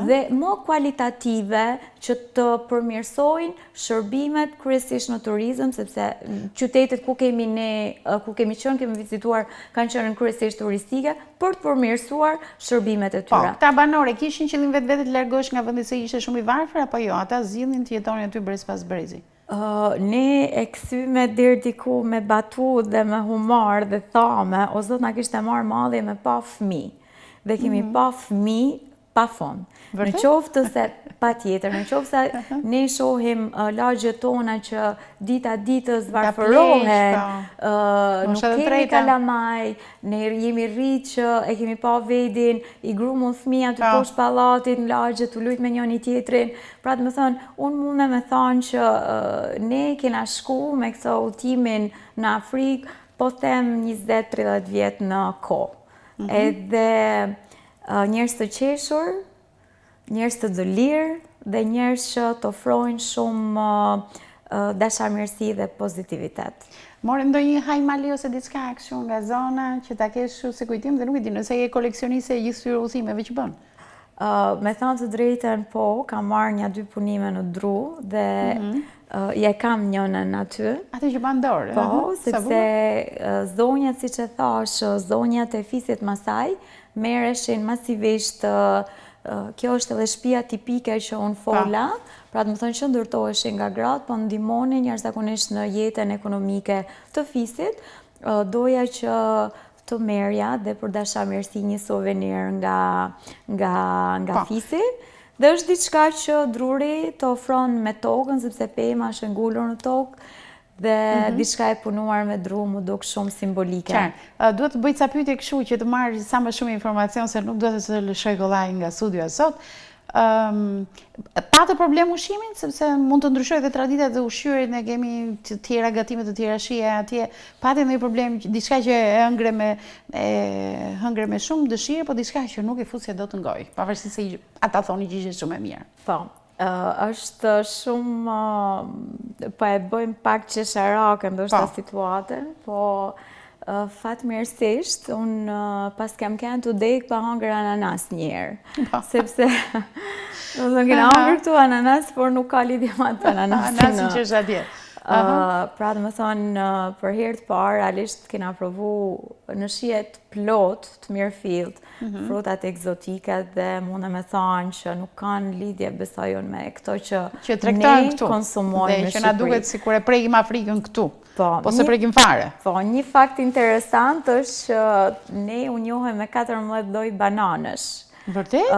dhe më kualitative që të përmirësojnë shërbimet kryesisht në turizëm, sepse qytetet ku kemi qenë, kemi vizituar, kanë qenë kryesisht turistike, për të përmirësuar shërbimet e tyre. Këta banore kishin qëllim vetë të largosh nga vendi se ishte shumë i varfër apo jo? Ata zgjidhin të jetonin aty brez pas brezi. Ne e këthyme deri diku me batut dhe me humor dhe thame, o zot na kishte marrë madhje me pa fëmijë. Dhe kemi pa fëmijë pa fond. Në qoftë se pa tjetër, në qoftë se ne shohim lagjet tona që dita ditës varfërohen, nuk kemi kalamaj, ne jemi rritë që e kemi pa vedin, i grumën fëmija të poshtë pallatit, në lagjet, të lujt me njëri tjetrin. Pra të më thënë, unë mund me thonë që ne kena shku me këto udhtimin në Afrikë, po them 20-30 vjetë në kohë. Edhe njerëz të qeshur, njerëz të dëlirë dhe njerëz që të ofrojnë shumë dashamirësi dhe pozitivitet. More ndonjë hajmali ose diçka kështu nga zona që ta kesh si kujtim dhe nuk e di nëse je koleksioniste e gjithë këtyre udhëtimeve që bën. Me thënë të drejtën, po, kam marrë 1-2 punime në Dru dhe ja kam njënën aty. Atë që ban dorë? Po, sepse zonjat, si që thash, zonjat e fisit Masaj, merreshin masivisht, kjo është edhe shtëpia tipike që unë fola, pra të më thënë që ndërtoheshin nga gratë, po ndihmonin jashtëzakonisht në jetën ekonomike të fisit, doja që të merja dhe për dashamirësi një souvenir nga fisi. Dhe është diçka që Druri të ofron me tokën, sepse pema është ngullur në tokë, dhe diçka e punuar me Dru më duk shumë simbolike. Qarë, duhet të bëj ca pyetje kështu që të marrë sa më shumë informacion, se nuk duhet të lëshoj kollaj nga studio sot. Patë problem ushimin, sepse mund të ndryshoj dhe traditat dhe ushqyrit, ne kemi të tjera gatimet të tjera shije atje. Patë ndonjë problem, diçka që e hëngre me shumë dëshirë, po diçka që nuk e fusje do të ngoj, pavarësisht se ata thoni që ishte shumë e mirë. Po. Është shumë, po e bëjmë pak qesharake ndoshta situatën, po fatmirësisht, unë pas kem kënë të dek pa hangër ananas njerë. Sepse, do kena hangër këtu ananas, por nuk ka lidhje ma të ananasin. Anasin që është atje. Pra dhe më thonë, për herë të parë, realisht kena provu në shihet plot të mirë fillt, frutat egzotike dhe mund me thonë që nuk kanë lidhje besajon me këto që ne konsumojmë në Shqipëri. Dhe që na duket si kur e prekim Afrikën këtu, po se prekim fare. Po, një fakt interesant është që ne u njohem me 14 lloj bananësh. Vërtet?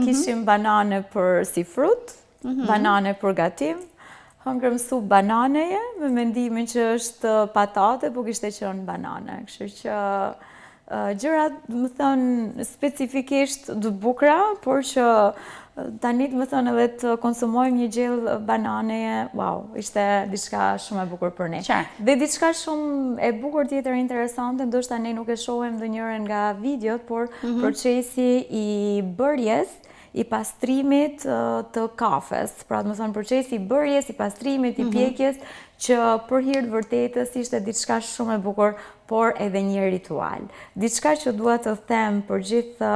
Kishim banane për si frut, banane për gatim, hëngrëm sup bananeje, me mendimin që është patate, po kishte qenë banane. Kështu që gjërat, më thënë, specifikisht të bukra, por që tani më thënë edhe të konsumojmë një gjellë bananeje, wow, ishte diçka shumë e bukur për ne. Dhe diçka shumë e bukur tjetër interesante, ndoshta ne nuk e shohim ndonjëherë nga videot, por procesi i bërjes, i pastrimit të kafes. Pra të më thonë procesi i bërjes, i pastrimit, i pjekjes, që për hir të vërtetës ishte diçka shumë e bukur, por edhe një ritual. Diçka që dua të them për gjithë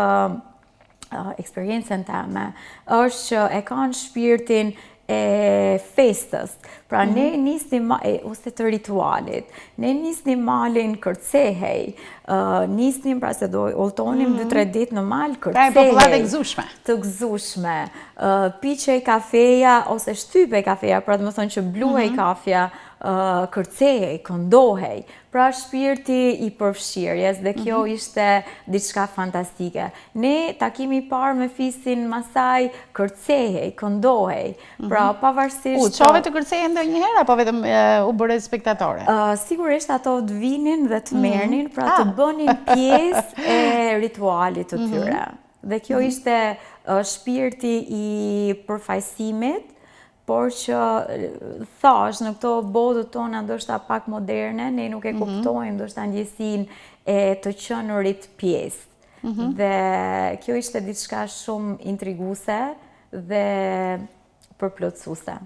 eksperiencën time, është që e kanë shpirtin e festës. Pra ne nisnim, ose të ritualit, ne nisnim malin kërcehej, nisnim, pra se do ulltonim 2-3 ditë në mal kërcehej. Pra e popullat e gëzushme. Të gëzushme. Piqej kafeja, ose shtypej kafeja, pra të më thonë që bluhej kafja, kërcehej, këndohej. Pra shpirti i përfshirjes dhe kjo ishte diçka fantastike. Ne takimi parë me fisin Masaj kërcehej, këndohej. Pra pavarësisht... Qove të kërcehej ndonjëherë apo vetëm u bëre spektatore? Sigurisht ato të vinin dhe të merrnin, pra të bënin pjesë e ritualit të tyre. Dhe kjo ishte shpirti i përfaqësimit, por që thash në këto botët tona ndoshta pak moderne, ne nuk e kuptojmë ndoshta ndjesinë e të qenurit pjesë. Dhe kjo ishte diçka shumë intriguese dhe përplotësuese.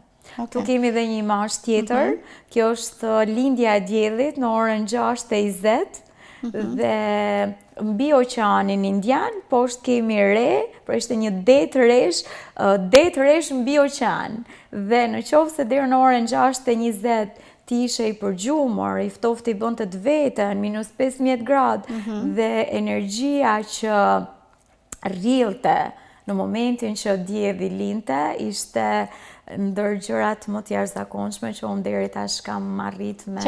Tu kemi dhe një imazh tjetër, kjo është lindja e diellit në orën 6:20, dhe mbi oqeanin Indian, poshtë kemi re, pra ishte një det resh mbi oqean. Dhe në qoftë se deri në orën 6:20 ti ishe i përgjumur, i ftofti bënte të vetën, -15 gradë, dhe energjia që rrilte në momentin që dielli linte ishte ndër gjërat më të jashtëzakonshme që unë deri tash kam arrit me.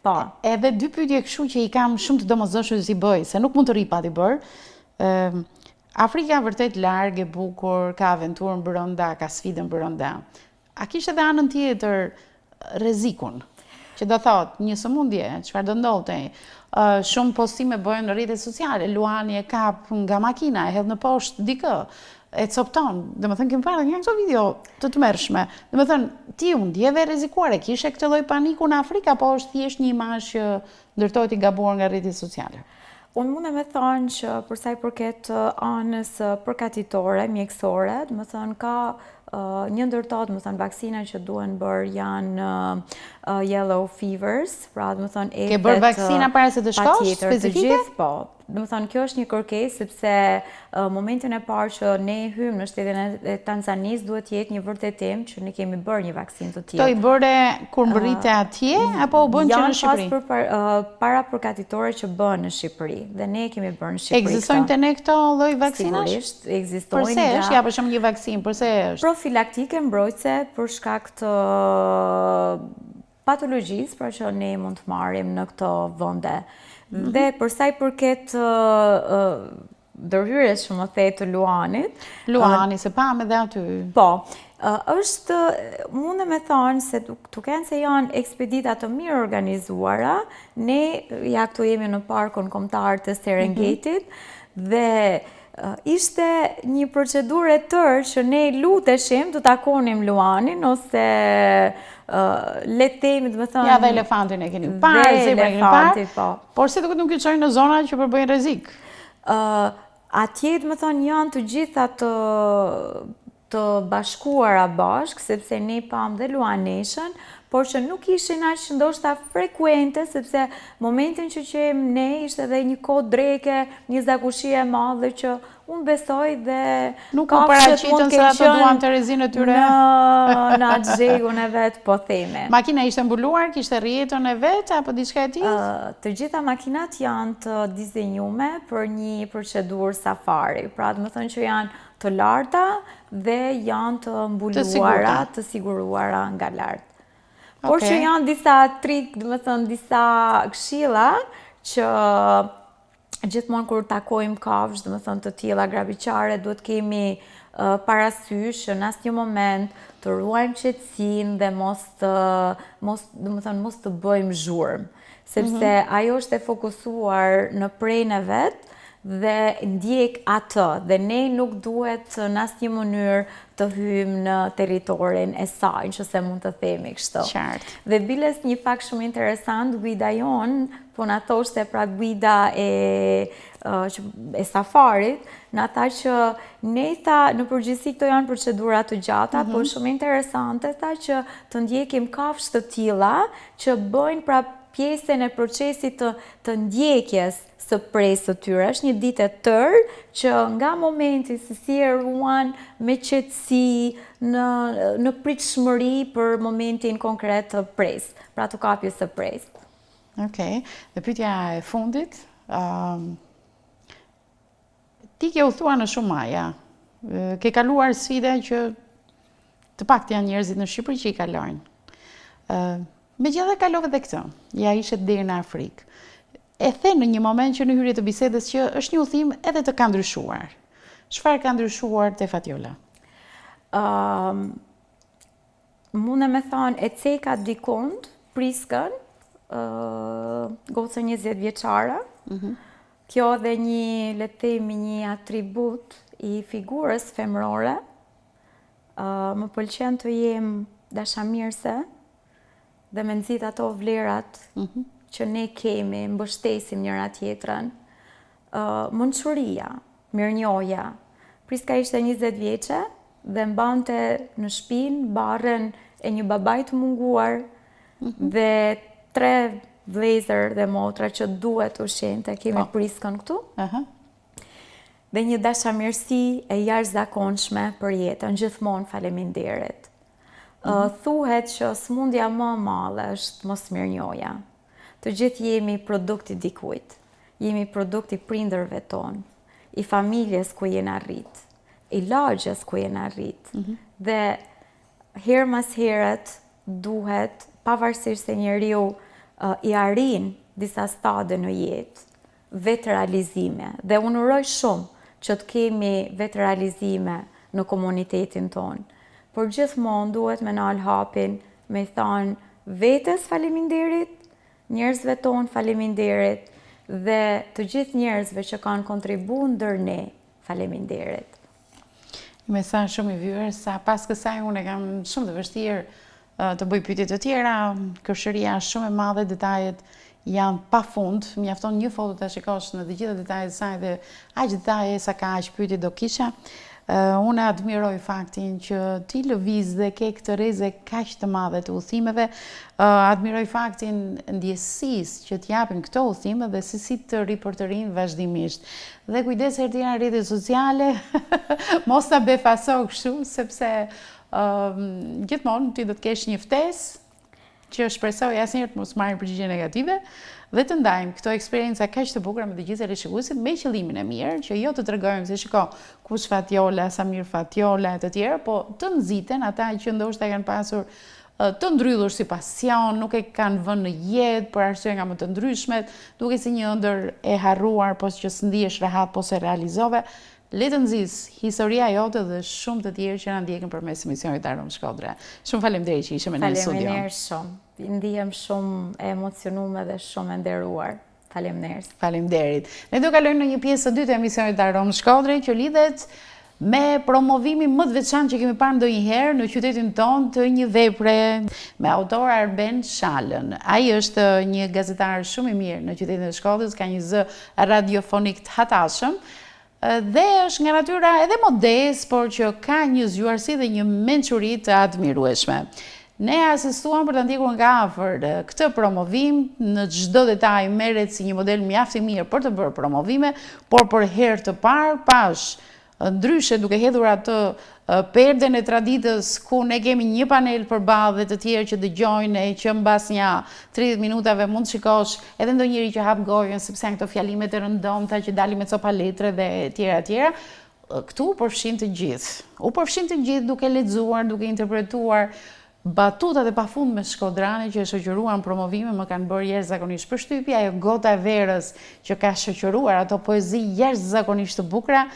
Po. Edhe dy pyetje kështu që i kam shumë të domosdoshme si bëj, se nuk mund të rri pa t'i bërë. Afrika vërtet larg, e bukur, ka aventurën brenda, ka sfidën brenda. A kishte edhe anën tjetër, rrezikun? Që do thot, një sëmundje, çfarë do ndodhte? Shumë postime bëhen në rrjetet sociale, Luani e kap nga makina, e hedh në poshtë dikë, e copton. Domethënë kemi parë një video të tmerrshme. Domethënë ti u ndjeve rrezikuar, kishe këtë lloj paniku në Afrikë apo është thjesht një imazh që ndërtohet i gabuar nga rrjetet sociale? Unë mund me thonë që për sa i përket anës përgatitore, mjekësore, domethënë ka një ndër to, domethënë vaksina që duhen bërë janë yellow fevers, pra domethënë e ke bërë vaksina para se të shkosh specifike? Po. Domethënë kjo është një kërkesë sepse momentin e parë që ne hymë në shtetin e Tanzanisë duhet jetë një vërtetim që ne kemi bërë një vaksinë të tillë. To i bëre kur mbërrite atje apo u bën që në Shqipëri? Janë pas para përgatitore që bën në Shqipëri dhe ne kemi bërë në Shqipëri. Ekzistojnë te ne këto lloj vaksinash? Sigurisht, ekzistojnë. Përse është? Ja për shembull një vaksinë, përse është? Profilaktike, mbrojtëse për shkak të patologjisë, pra që ne mund të marrim në këto vende. Dhe për sa i përket ndërhyrjes që më the të Luanit. Luani, se pam edhe aty. Po, është, mund me thonë se duke se janë ekspedita të mirë organizuara, ne ja këtu jemi në parkun kombëtar të Serengetit dhe ishte një procedurë e tërë që ne luteshim të takonim Luanin ose le të themi, do të thonë. Ja, dhe elefantin e keni parë, zebra keni parë. Po. Por si duket nuk i çojnë në zona që përbëjnë rrezik. Atje, do të thonë, janë të gjitha të bashkuara bashkë, sepse ne pam dhe luaneshën, por që nuk ishin aq ndoshta frekuente, sepse momentin që qemë ne ishte edhe një kohë dreke, një zakushie e madhe që unë besoj dhe nuk u paraqitën se ato duan Terezinë e tyre në atë xhegun e vet, po theme. Makina ishte mbuluar, kishte rrjetën e vet apo diçka e tillë? Të gjitha makinat janë të dizenjume për një procedurë safari, pra do të thonë që janë të larta dhe janë të mbuluara, të siguruara nga lart. Por që janë disa trik, do të thonë disa këshilla që gjithmonë kur takojmë kafshë, do të thonë të tilla graviqare, duhet kemi parasysh në asnjë moment të ruajmë qetësinë dhe mos të bëjmë zhurmë, sepse ajo është e fokusuar në prejnë e vet dhe ndjek atë dhe ne nuk duhet në asnjë mënyrë të hyjmë në territorin e saj, nëse mund të themi kështu. Qartë. Dhe biles një fakt shumë interesant, guida jon, po na thoshte pra guida e safarit, na tha që ne tha në përgjithësi këto janë procedura të gjata, por shumë interesante tha që të ndjekim kafshë të tilla që bëjnë pra pjesën e procesit të ndjekjes së presë të tyre. Është një ditë e tërë që nga momenti se si e ruan me qetësi në pritshmëri për momentin konkret të presë, pra të kapjes së presë. Okej, dhe pyetja e fundit, ti ke u thua në shumë maja, ke kaluar sfide që të paktë janë njerëzit në Shqipëri që i kalojnë. Megjithatë kalove dhe këtë, ja ishe deri në Afrikë. E the në një moment që në hyrje të bisedës që është një udhim edhe të ka ndryshuar. Çfarë ka ndryshuar te Fatjola? Mune me thonë e ceka dikund, Priskën, gocën 20 vjeçare. Kjo dhe një, le të themi, një atribut i figurës femrore. Më pëlqen të jem dashamirëse dhe me nxit ato vlerat që ne kemi, mbështesim njëra tjetrën, mençuria, mirënjohja. Priska ishte 20 vjeçe dhe mbante në shtëpinë barrën e një babai të munguar dhe 3 vlezër dhe motra që duhet ushqente, kemi priskën këtu. Dhe një dashamirësi e jashtëzakonshme për jetën, gjithmonë faleminderit. Thuhet që smundja më e madhe është mosmirënjohja. Të gjithë jemi produkti dikujt. Jemi produkti prindërve tonë, i familjes ku jena rrit, i lagjes ku jena rrit. Dhe herë mas herët duhet, pavarësisht se njeriu i arrin disa stade në jetë, vetë realizime. Dhe unë uroj shumë që të kemi vetë realizime në komunitetin tonë. Por gjithmonë duhet me nalë hapin, me thonë vetes faleminderit, njerëzve tonë faleminderit, dhe të gjithë njerëzve që kanë kontribu ndër ne, faleminderit. Mesazh shumë i vyer, sa pas kësaj unë kam shumë të vështirë të bëj pyetje të tjera, kërshëria është shumë e madhe, detajet janë pafund, mjafton një foto ta shikosh në të gjitha detajet e saj dhe aq detaje sa ka aq pyetje do kisha. Unë admiroj faktin që ti lëviz dhe ke këtë rrezë kaq të madhe të udhimeve. Admiroj faktin ndjesisë që t'japin këto udhime dhe se si të riportërin vazhdimisht. Dhe kujdes herë tjera në rrjetet sociale, mos ta befaso kështu, sepse gjithmonë ti do të kesh një ftesë që shpresoj asnjëherë të mos marrin përgjigje negative dhe të ndajmë këto eksperjenca kaq të bukura me të gjithë rishikuesit me qëllimin e mirë që jo të tregojmë se shiko kush Fatjola, Samir Fatjola e të tjerë, po të nxiten ata që ndoshta kanë pasur të ndryllur si pasion, nuk e kanë vënë në jetë për arsye nga më të ndryshmet, duke si një ëndër e harruar, po që s'ndihesh rehat, po se realizove. Le të nxis historia jote dhe shumë të tjerë që na ndjekin përmes emisionit Arom Shkodra. Shumë faleminderit që ishe me ne në studio. Faleminderit shumë. Ndihem shumë e emocionuar dhe shumë e nderuar. Faleminderit. Faleminderit. Ne do kalojmë në një pjesë të dytë të emisionit Arom Shkodra që lidhet me promovimin më të veçantë që kemi parë ndonjëherë në qytetin tonë të një vepre me autor Arben Shalën. Ai është një gazetar shumë i mirë në qytetin e Shkodrës, ka një zë radiofonik të hatashëm. Dhe është nga natyra edhe modest, por që ka një zgjuarsi dhe një mençuri të admirueshme. Ne asistuam për të ndjekur nga afër këtë promovim, në çdo detaj merret si një model mjaft i mirë për të bërë promovime, por për herë të parë pash ndryshe duke hedhur atë perden e traditës ku ne kemi një panel përballë dhe të tjerë që dëgjojnë e që mbas një 30 minutave mund të shikosh edhe ndonjëri që hap gojën sepse janë këto fjalimet e rëndomta që dalin me copa letre dhe tjera. Këtu u përfshin të gjithë. U përfshin të gjithë duke lexuar, duke interpretuar batutat e pafundme shkodrane që e shoqëruan promovime më kanë bërë jashtëzakonisht përshtypje, ajo gota e verës që ka shoqëruar ato poezi jashtëzakonisht të bukura.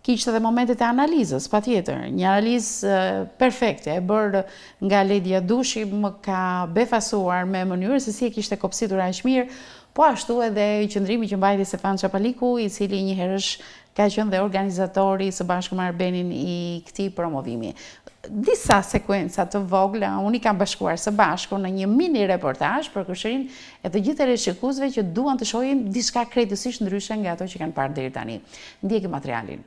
Kishte edhe momentet e analizës, patjetër. Një analizë perfekte, e bërë nga Ledia Dushi, më ka befasuar me mënyrë se si e kishte kopsitur aq mirë, po ashtu edhe qëndrimi që mbajti Stefan Çapaliku, i cili një herësh ka qenë dhe organizatori së bashku me Arbenin i këtij promovimi. Disa sekuenca të vogla unë i kam bashkuar së bashku në një mini reportazh për kërshërinë e të gjithë rishikuesve që duan të shohin diçka krejtësisht ndryshe nga ato që kanë parë deri tani. Ndjekim materialin.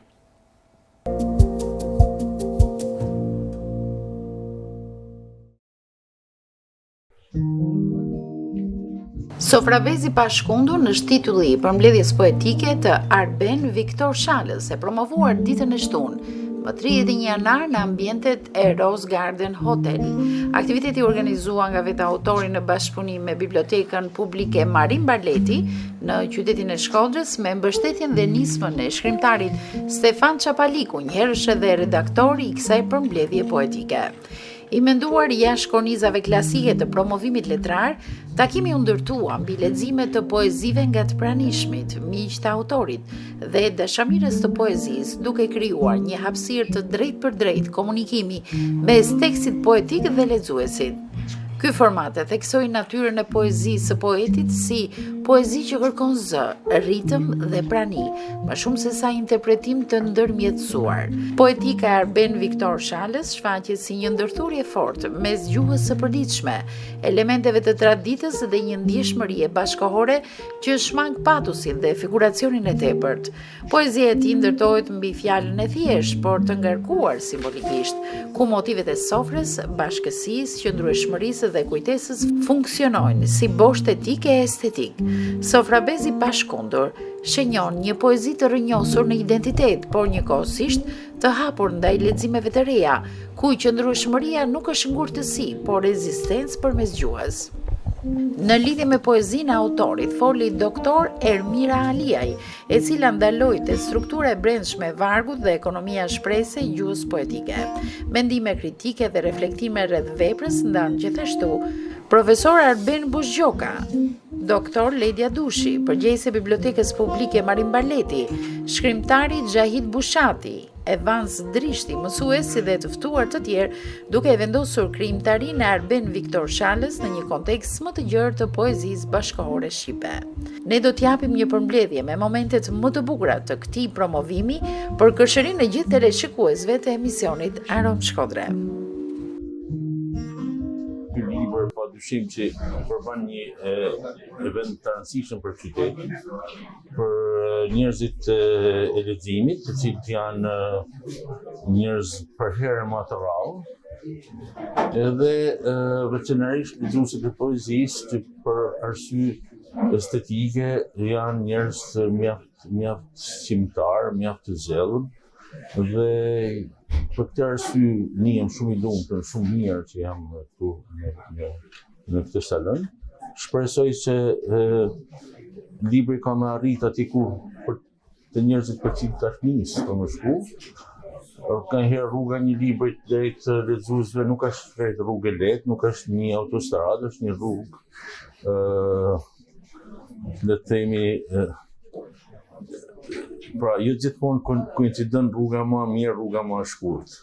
Sofravezi pa shkundur në titulli i përmbledhjes poetike të Arben Viktor Shalës, e promovuar ditën e shtunë, më 31 janar në ambientet e Rose Garden Hotel. Aktiviteti organizua nga vetë autori në bashkëpunim me Bibliotekën Publike Marin Barleti në qytetin e Shkodrës me mbështetjen dhe nismën e shkrimtarit Stefan Çapaliku, njëherësh edhe redaktori i kësaj përmbledhje poetike. I menduar jashtë kornizave klasike të promovimit letrar, takimi u ndërtua mbi lexime të poezive nga të pranishmit, miq të autorit dhe dashamirës të poezisë, duke krijuar një hapësirë të drejtë për drejtë komunikimi mes tekstit poetik dhe lexuesit. Ky format e theksoi natyrën e poezisë së poetit si poezi që kërkon zë, ritëm dhe prani, më shumë se sa interpretim të ndërmjetësuar. Poetika e Arben Viktor Shalës shfaqet si një ndërthurje fortë mes gjuhës së përditshme, elementeve të traditës dhe një ndjeshmëri e bashkëkohore që shmang patusin dhe figuracionin e tepërt. Poezia e tij ndërtohet mbi fjalën e thjeshtë, por të ngarkuar simbolikisht, ku motivet e sofrës, bashkësisë, qëndrueshmërisë dhe kujtesës funksionojnë si boshtë etike e estetik. Sofra Bezi bashkëkundër shënjon një poezi të rrënjosur në identitet, por njëkohësisht të hapur ndaj leximeve të reja, ku qëndrueshmëria nuk është ngurtësi, por rezistencë përmes gjuhës. Në lidhje me poezinë e autorit, foli doktor Ermira Aliaj, e cila ndaloi te struktura e brendshme e vargut dhe ekonomia shprehëse e gjuhës poetike. Mendime kritike dhe reflektime rreth veprës ndan gjithashtu profesor Arben Bushgjoka, doktor Ledja Dushi, përgjegjëse Bibliotekës Publike Marim Baleti, shkrimtari Xhahid Bushati, Evans Drishti, mësues si dhe të ftuar të tjerë, duke e vendosur krijimtarinë e Arben Viktor Shalës në një kontekst më të gjerë të poezisë bashkëkohore shqipe. Ne do t'japim një përmbledhje me momentet më të bukura të këtij promovimi për kërshërinë e gjithë teleshikuesve të emisionit Arom Shkodre. Ky libër padyshim që përban një event të rëndësishëm për qytetin, për njerëzit e leximit, të cilët janë njerëz për herë më të rrallë, edhe veçanërisht lexuesit e poezisë që për arsye estetike janë njerëz mjaft shqimtar, mjaft të zellur, dhe për këtë arsye ne jam shumë i lumtur, shumë mirë që jam këtu në këtë salon. Shpresoj që libri ka më arrit aty ku për të njerëzit për cilët tash nis për më shku. Ka herë rruga një libri drejt lexuesve nuk është drejt rrugë lehtë, nuk është një autostradë, është një rrugë le të themi pra jo gjithmonë koincidon rruga më mirë, rruga më e shkurtë.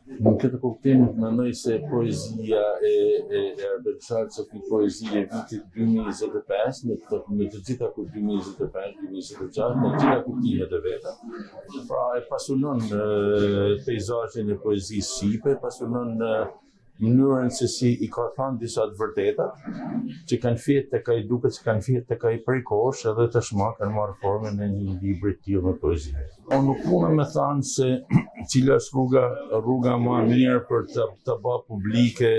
Në këtë kuptim mendoj se poezia e Arben Shalës është një poezi e vitit 2025, në të gjitha 2025, 2026, në të gjitha kuptimet e veta. Pra e pasunon peizazhin e poezisë shqipe, pasunon mënyrën se si i ka thënë disa të vërteta, që kanë fjetë të ka i duket që kanë fjetë të ka i prej kosh, edhe tashmë kanë marrë formën e një libri të tillë me poezi. Unë nuk mundem me thënë se cila është rruga më e mirë për të bërë publike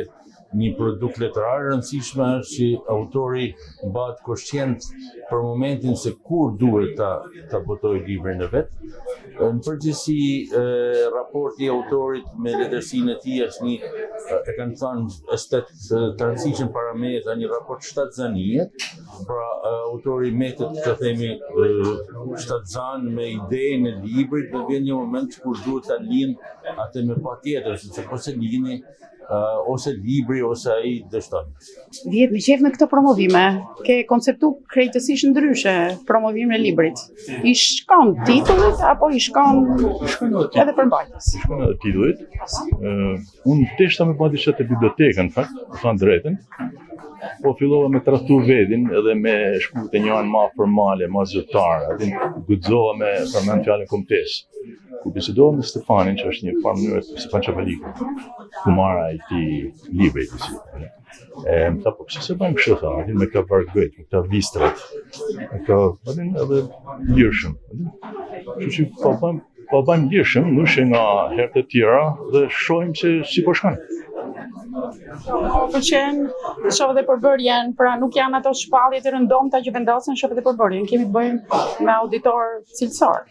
një produkt letrar. Rëndësishme është që autori bëhet koshient për momentin se kur duhet ta botojë librin e vet. Në përgjithësi, raporti i autorit me letërsinë e tij është një, e kanë thënë estet të rëndësishëm parametra, një raport shtatzanie. Pra autori metet të themi shtatzan me idenë e librit, dhe vjen një moment kur duhet ta linë atë me patjetër, sepse po se lini ose libri ose ai dështon. Vjet me qef në këto promovime, ke konceptu krejtësisht ndryshe promovimin e librit. I shkon titullit apo i shkon edhe përmbajtjes? I shkon edhe titullit. Unë teshta me bati që të bibliotekën, në fakt, të thanë drejten, po fillova me trashtu vedin edhe me shku të një anë ma formale, ma zyrtare, aty guxova me përmend fjalën komtes. Ku bisedova me Stefanin, që është një farë mënyrë Stefan Çapaliku, kumara i këtij libri të si. Më tha, po pse se bëjmë kështu, tha, aty me këta vargëjt, me këta vistrat, me këta edhe lirshëm. Kështu që po bëjmë lirshëm, nushe nga herët e tjera dhe shohim se si po shkon. Pëlqen shoh dhe përbërjen, pra nuk janë ato shpallje të rëndomta që vendosen shoh dhe përbërjen. Kemi të bëjmë me auditor cilësor.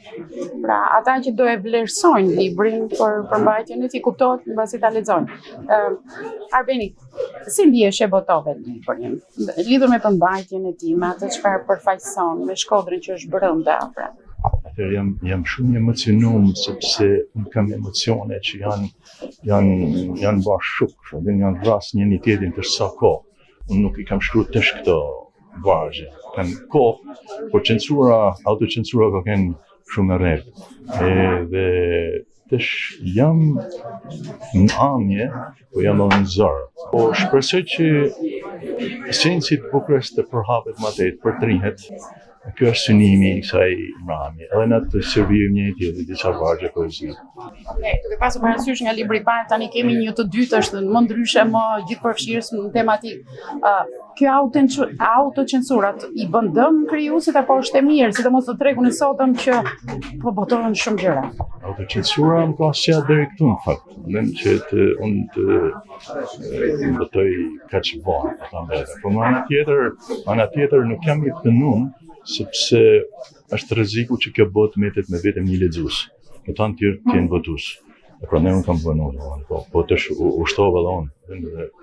Pra ata që do e vlerësojnë librin për përmbajtjen e tij, kuptohet mbasi ta lexojnë. Arbeni, si ndihesh e botove librin? Lidhur me përmbajtjen e tij, me atë çfarë përfaqëson, me Shkodrën që është brenda, pra. Jam shumë emocionum sepse unë kam emocione që janë bashkë, janë vrasë një tjetrin për sa kohë. Unë nuk i kam shkruar tash këto vargje. Kam kohë, por autocensura ka qenë shumë e rrallë. Dhe tash jam në amje, po jam në zor. Po shpresoj që esencit bukures të përhapet më tej, përtrihet, Kjo është synimi I kësaj mramje, edhe në të servirim njëri tjetrit disa vargje poezi. Duke pasur parasysh nga libri I parë, tani kemi një të dytë është më ndryshe, më gjithëpërfshirës në tematikë. Kjo autocensurat I bën dëm krijuesit apo është e mirë, sidomos në tregun e sotëm që po botohen shumë gjëra? Autocensura më ka sjell deri këtu në fakt. Mendoj që unë të botoj kaq vonë ata mbetën. Po ana tjetër nuk jam I pënum sepse është rreziku që kjo botë mbetet me vetëm një lexues. Me të tjerë të jenë botues. E prandaj unë kam vënë po të ushtova edhe unë,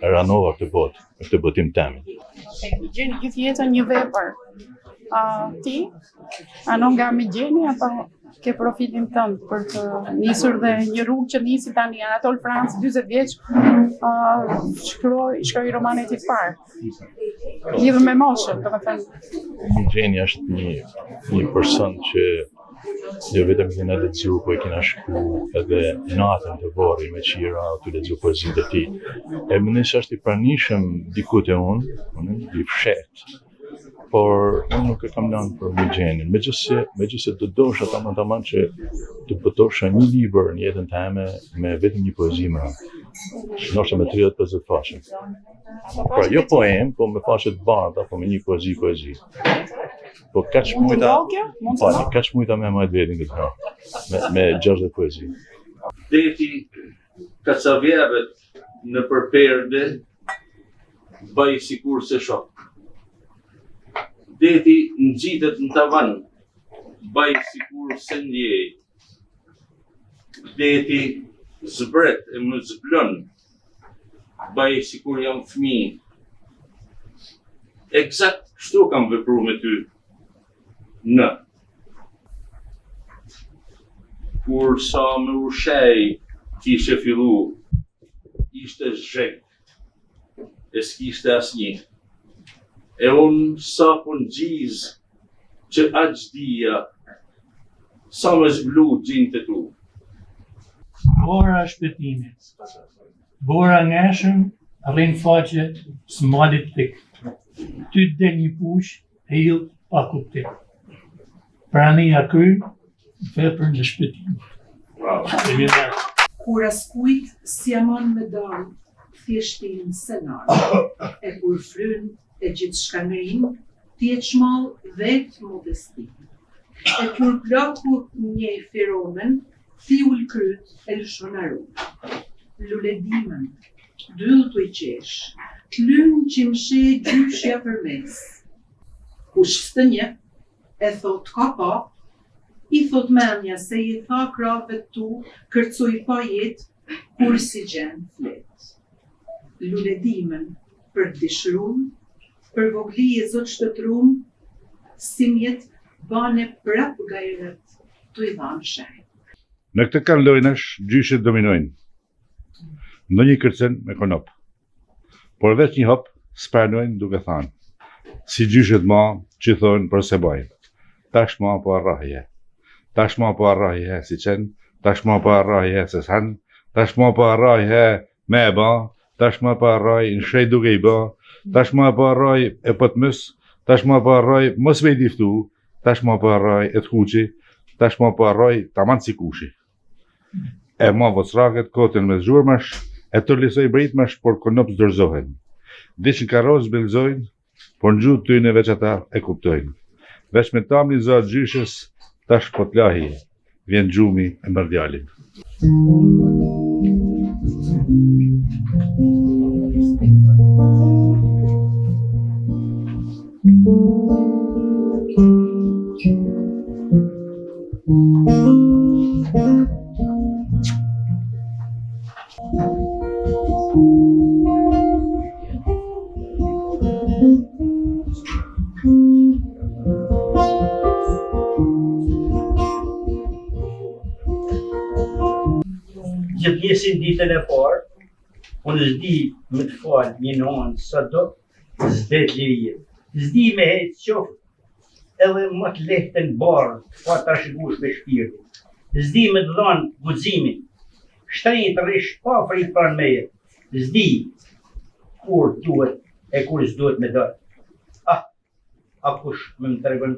e ranova këtë botë, këtë botim temin. Gjeni gjithë jetën një vepër. Ti, anon nga Migjeni apo ke profilin tënd për të nisur dhe një rrugë që nisi tani Anatol Franc, 40 vjeç, shkroi romanet I parë. Lidhur me moshën, domethënë. Migjeni është një person që jo vetëm kena lexuar, po e kena shku edhe natën të vorri me qira të lexuar poezitë e tij. E mendoj se është I pranishëm diku te unë, I fshet. Por unë nuk e kam lënë për Migjenin, megjithëse do dosha tamam që të botosha një libër në jetën time me vetëm një poezi më. Ndoshta me 30-50 faqe. Pra jo poem, po me faqe të bardha, po me një poezi. Po kaq mujta me majt vetin këtë me 60 poezi. Deti kacavjerët në përperde bëj sikur se shok. Deti nxitet në tavan, bëj sikur se ndjej. Deti zbret e më zblon, bëj sikur jam fëmijë. Eksakt kështu kam vepruar me ty. Kur sa më ushej kishe fillu, ishte zhek, e s'kishte asnjë. E unë sa po ngjiz që aq dia, sa më zblu gjinte tu. Bora shpëtimit, bora ngeshën, rrin faqe, s'malit tik. Ty del një push, e ill pa kuptim. Prania kryn, veprën e shpëtimit. Kur askujt s'jamon me dal, thjeshtin senar, e kur fryn e gjithë shkanërin, ti e çmall vetë modesti. E kur plaku një firomen, ti ul kryt e lëshon aromen. Luledimen, dyll t'u I qesh, t'lyn që mshe gjyshja për mes. Kush s'të një, e thot ka pa, I thot menja se I tha krave tu, kërcuj pa jet, kur si gjen flet. Luledimen për dishrum, për vogli e zot shtëtrum, si mjet bane prap gajret, tu I dhanë shenj. Në këtë kanë lojnash, gjyshet dominojnë. Në një kërcen me konop. Por veç një hop, spranojnë duke thanë. Si gjyshet ma, që thonë për se bajnë. Tashma po arrahje. Tashma po arrahje si qenë. Tashma po arrahje se s'hanë. Tashma po arrahje me e ba. Tashma po arrahje në shrej duke I ba. Tashma po arrahje e po të mës. Tashma po arrahje mos me I diftu. Tashma po arrahje e të kuqi. Tashma po arrahje taman si kushi. E ma vocraket kotën me zhurmash. E të lisoj britmash, por konop zdorzohen. Dishin karoz belzojnë, por në gjutë tyne veç ata e kuptojnë. Veç me tam një zatë gjyshës, tash po t'lahi, vjen gjumi e mërdjalin. Gjithë pjesin ditën e parë, unë s'di me të falë një nonë sa do, s'det lirije. S'di me hejtë qoftë edhe më të lehtën barë, fa ta shigush me shpirtin. S'di me të dhanë guximin, shtrinjë të rish pa frit pranë meje. S'di kur duhet e kur s'duhet me dërë. A kush me më tregon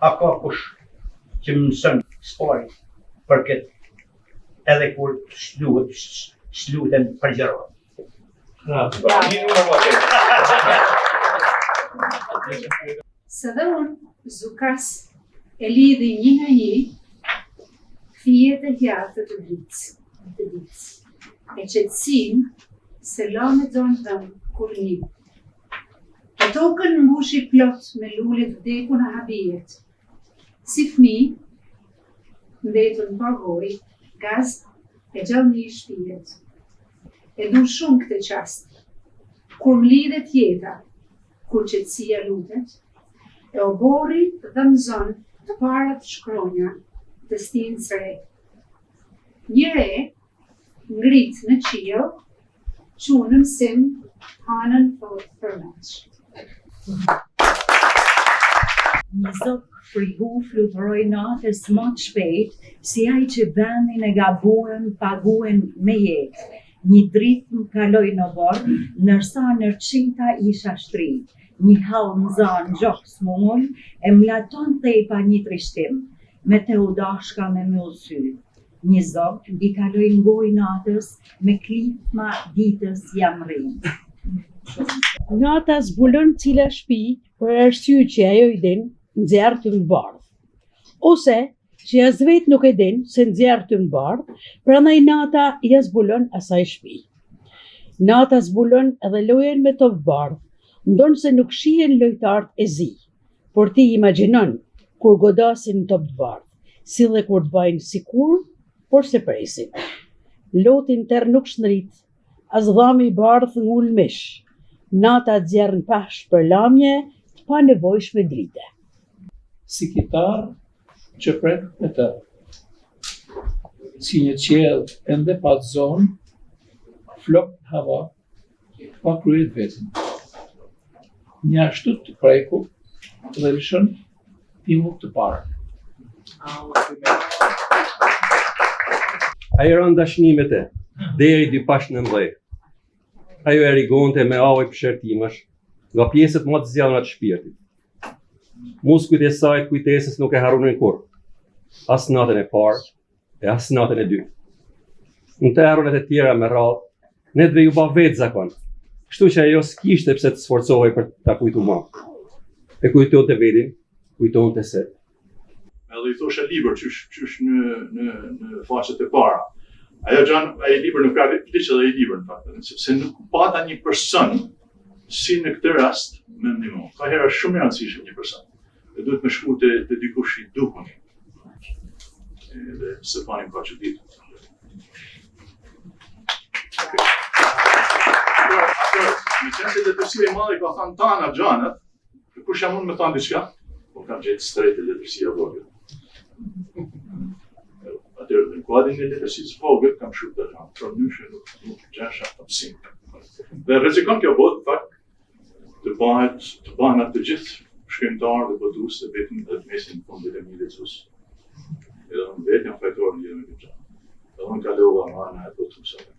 a ka kush që më mësën spari për këtë edhe kur sluten për gjëra. Se dhe unë, Zukas, e lidhi një nga një, fijet e hjatë të ditës, e qetësim se la me zonë dhëmë kur një. E tokën mbushi plot me lullet vdeku në habijet. Si fmi, mbetën pagoj, gaz e gjallë një shpijet. E du shumë këtë qast, kur mlidhet jeta, kur qetësia lutet, e obori dhe mëzon të parat shkronja të stinë së re. Një re, ngrit në qiell, qunë mësim, hanën thotë përmeq. Një zok frigu fluturoj natës më të shpejt, si ai që vendin e gabuen, paguen me jetë. Një dritë më kaloj në borë, nërsa nërqita isha shtri. Një hallë më zanë gjokë smull, e mlaton thepa një trishtim, me te udashka me mëllësy. Një zok i kaloj ngoj natës, me klipma ditës jam rinë. Nata zbulon cila shtëpi për arsye që ajo i din nxjerr të mbardh. Ose që as vetë nuk e din se nxjerr të mbardh, prandaj nata ja zbulon asaj shtëpi. Nata zbulon edhe lojen me top bardh, ndonë se nuk shihen lojtarët e zi, por ti imagjinon kur godasin top të bardh, si dhe kur të bajnë sikur, por se presin. Lotin ter nuk shnrit, as dhami i bardh ngull mish. Nata zjerën pash për lamje, pa nevojshme drite. Si kitar që prek me të. Si një qiell ende pa zonë, flok hava, pa kryet vetën. Një ashtu të preku dhe lëshën timu të parë. Ajo rënë dashni me te, deri 2019. Ajo e rigonte me avoj pëshertimash nga pjesët më të zjallëna të shpirtit. Muskujt e saj të kujtesës nuk e harunin kur, as natën e parë e as natën e dytë. Në të harunet e tjera me radhë, ne dve ju ba vetë zakon, kështu që ajo s'kishte pse të sforcohej për ta kujtu ma. E kujton të vedin, kujton të se. Edhe i thoshe libër qysh në faqet e para. Ajo libër nuk ka vdiqë edhe i libër në fakt, sepse nuk pata një person si në këtë rast me ndihmu. Ka hera shumë e rëndësishme një person. Dhe duhet me shku të dikush i dukuni. Dhe se panim ka që ditë. Në qenë se letërsia i madhe ka thënë tana gjanët, kush jam unë me thënë diçka? Po kam gjetë strejt e letërsia vogël. Atëherë në kuadrin e letërsisë vogël kam shumë të gjanë, pra nyshe nuk gjasha apsim. Dhe rrezikon kjo botë, fakt, të bahen atë të gjithë shkrimtarë dhe botues të vetëm edhe të mesin në fundit e një lexues. Edhe unë vetë jam fajtor në lidhje me këtë gjë. Edhe unë kalova ana e botuesave.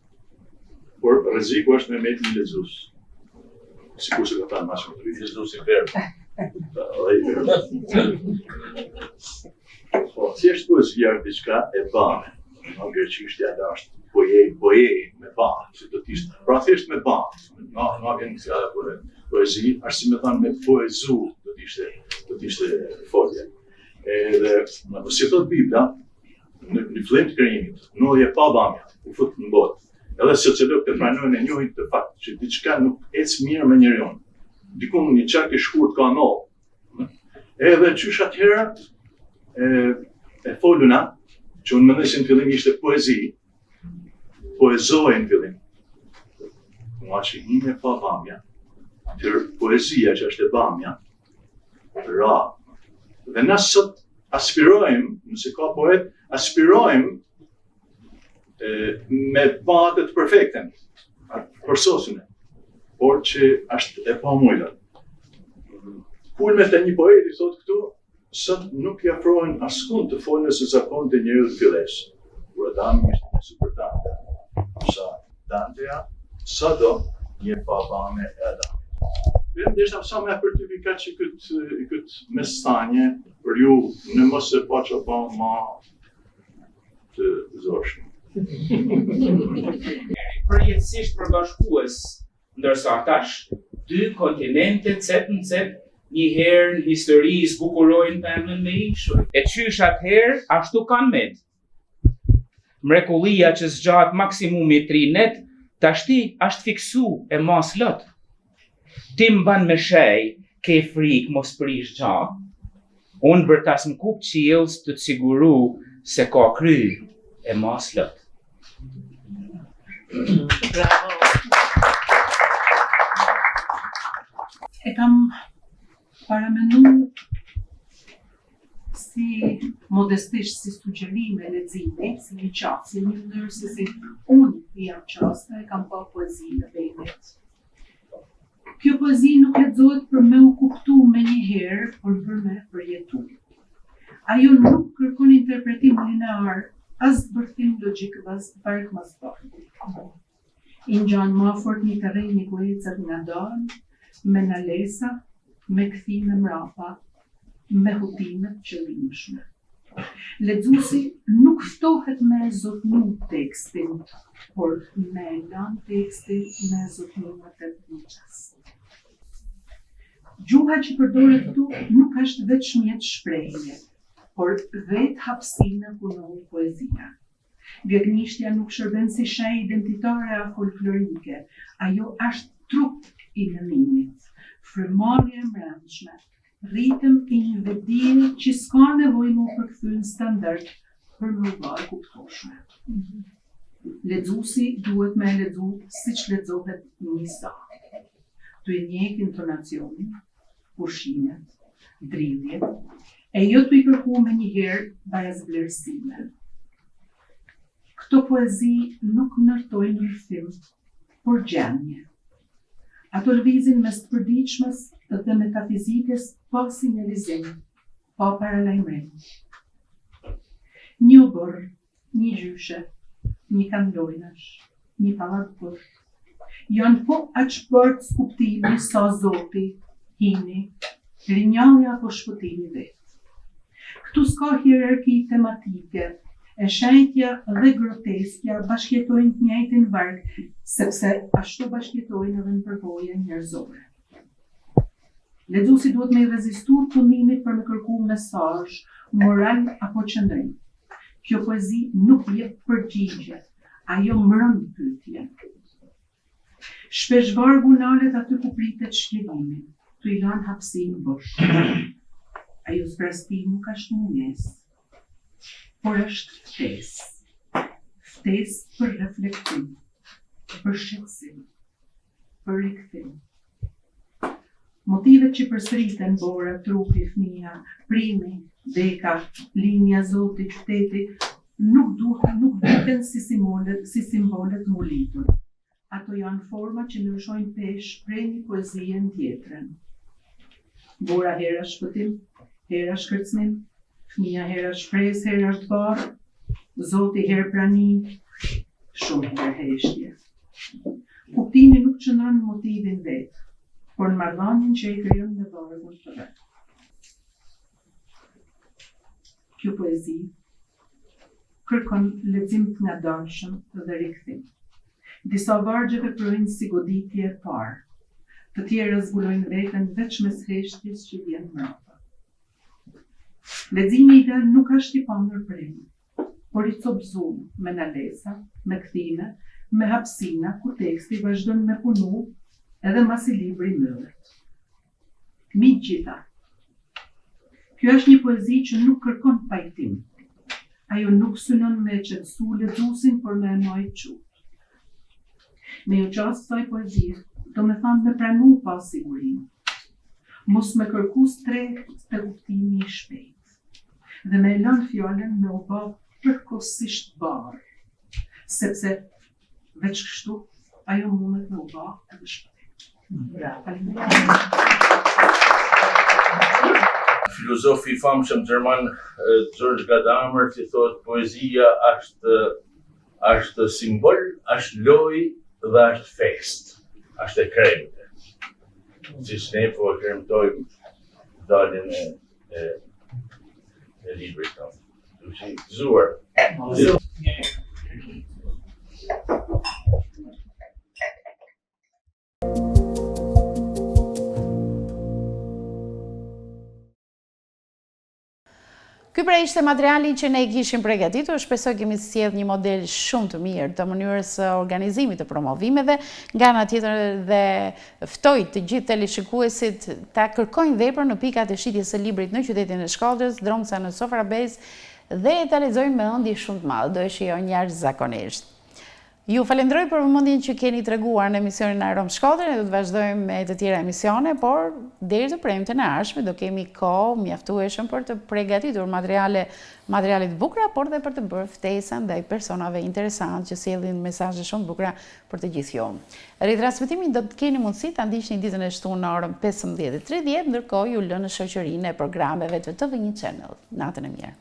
Por rreziku është me metin një lexues. Sikur se ka thënë Massimo Trulli, lexues i verbë. Po, thjesht poezia është diçka e bane. Nuk është çështja dashur. Poje me banë, si do të ishte. Pra thjesht me banë. Nuk vjen si ajo poezi, është si me thënë me poezu, do të ishte folja. Edhe si thot Bibla, në fillim të krijimit, Noe e pa bamja, u fut në botë. Edhe sociologët e pranojnë e njohin të fakt që diçka nuk ec mirë me njeriu. Dikun një çark i shkurt ka ndodhur. Edhe qysh atëherë e foluna, që unë mendoj se në fillim ishte poezi, poezoj në fillim. Mua që një pa bamja, atëherë poezia që është e bamja, ra. Dhe na sot aspirojmë, nëse ka poet, aspirojmë me patë të perfekten, përsosune, por që është e pa mujlën. Kulmet e një poet i thot këtu, sot nuk i afrohen askund të folën se zakon të njeriu të filles. Kur Adami ishte me super Dante, sa Dantea, sa do një pa bame e Adami. Ndeshta sa më përtypikat që këtë mesanje për ju në mos e pa që pa ma të zorshme. Përjetësisht përbashkues, ndërsa tash, dy kontinente cep në cep, një herë në histori zbukurojnë pemën me ishur. E qysh atëherë, ashtu kanë med. Mrekullia që zgjat maksimumi 3 net, tashti ashtë fiksu e mas lot. Ti mban me shej, ke frik mos prish gja. Unë bërtas më kup qilës të të siguru se ka kry e mas lot. Bravo. E kam paramendu si modestisht si sugjerime leximi, si një qasë, si një ndërë se si unë jam qasë, e kam pa poezi në vetet. Kjo poezi nuk lexohet për me u kuptu me një herë, por për me përjetu. Ajo nuk kërkon interpretim linear, as bërthim logjik, as bark mas bark. I ngjan më fort një terreni ku ecet nga danë, me nalesa, me kthime mrapa, me hutimet qëllimshme. Lexuesi nuk ftohet me zotnu tekstin, por me lan tekstin me zotnumet e buqës. Gjuha që përdoret këtu nuk është vetë mjet shprehje, por vetë hapësina punon poezia. Vjegnishtja nuk shërben si shenjë identitare a folklorike, ajo është trup i nënimit, frymëmarrje e mbrëmshme, rritëm i një vetdije që s'ka nevojë më përkthy në standard për më bërë kuptoshme. Lexuesi duhet me lexu siç lexohet një sakë. Të i njeh intonacionin, pushimet, dridhjet, e jo të i kërku me një herë barazvlerësime. Këto poezi nuk ndërtojnë rrëfim, por gjendje. Ato lëvizin mes të përditshmes dhe metafizikës pa sinjalizim, pa paralajmërim. Një oborr, një gjyshe, një kandojnash, një pallatpur, janë po aq bërë skuptimi sa zoti, hini, rinjallja apo shpëtimi vetë. Këtu s'ka hierarki tematike, e shenjtja dhe groteskja bashkjetojnë të njëjtin varg, sepse ashtu bashkjetojnë edhe në përvoje njerëzore. Lexuesi duhet me i rezistu punimit për me kërku mesazh, moral apo qëndrim. Kjo poezi nuk jep përgjigje, ajo mbron pyetje. Shpesh vargu nalet aty ku pritet shpjegimi, të i lan hapësinë bosh. Ajo zbrasti nuk është mungesë, por është ftesë. Ftesë për reflektim, për shqetësim, për rikthim. Motivet që përsëriten bora, trupi, fëmia, primi, deka, linja, zoti, qyteti, nuk duken si simbolet mulitur. Ato janë forma që ndryshojnë pesh prej një poezie në tjetrën. Bora hera shpëtim, hera shkërcnim, fëmia hera shpresë, hera të parë, zoti herë prani, shumë herë heshtje. Kuptimi nuk qëndron në motivin vetë, por në marrëdhënien që i krijon me vargun të vet. Kjo poezi kërkon lexim të ngadalshëm dhe rikthim. Disa vargje veprojnë si goditje e parë, të tjera zbulojnë veten veç mes heshtjes që vjen mbrapa. Leximi ideal nuk është i pandërprer, por i copëzuar me nalesa, me kthime, me hapësina ku teksti vazhdon me punu edhe masi libri mbyllet. Miqjita. Kjo është një poezi që nuk kërkon pajtim. Ajo nuk synon me qetësu lexuesin, por me majt qut. Me u qasë kësaj poezie, do me thanë me pranu pa sigurim. Mos me kërku strehtë të kuptimi i shpejt. Dhe me lënë fjallën me u bë përkohësisht barë, sepse veç kështu, ajo mundet me u bë edhe shpejt. Filozofi i famshëm gjerman George Gadamer që thotë poezia është simbol, është lojë dhe është fest, është e kremte. Siç ne po kremtojmë daljen e librit tonë. Duke gëzuar. Ky pra ishte materiali që ne kishim përgatitur, shpresoj kemi sjellë një model shumë të mirë të mënyrës së organizimit të promovimeve. Nga ana tjetër dhe ftoj të gjithë teleshikuesit ta kërkojnë veprën në pikat e shitjes së librit në qytetin e Shkodrës, Dromca në Sofrabez dhe ta lexojnë me ëndje shumë të madhe, do e shijojnë jashtëzakonisht. Ju falenderoj për vëmendjen që keni treguar në emisionin Arom Shkodër, ne do të vazhdojmë me të tjera emisione, por deri të premten e ardhshme do kemi kohë mjaftueshëm për të përgatitur materiale të bukura, por dhe për të bërë ftesa ndaj personave interesantë që sjellin mesazhe shumë të bukura për të gjithë ju. Ritransmetimin do të keni mundësi ta ndiqni ditën e shtunë në orën 15:30, ndërkohë ju lë në shoqërinë e programeve të TV1 Channel. Natën e mirë.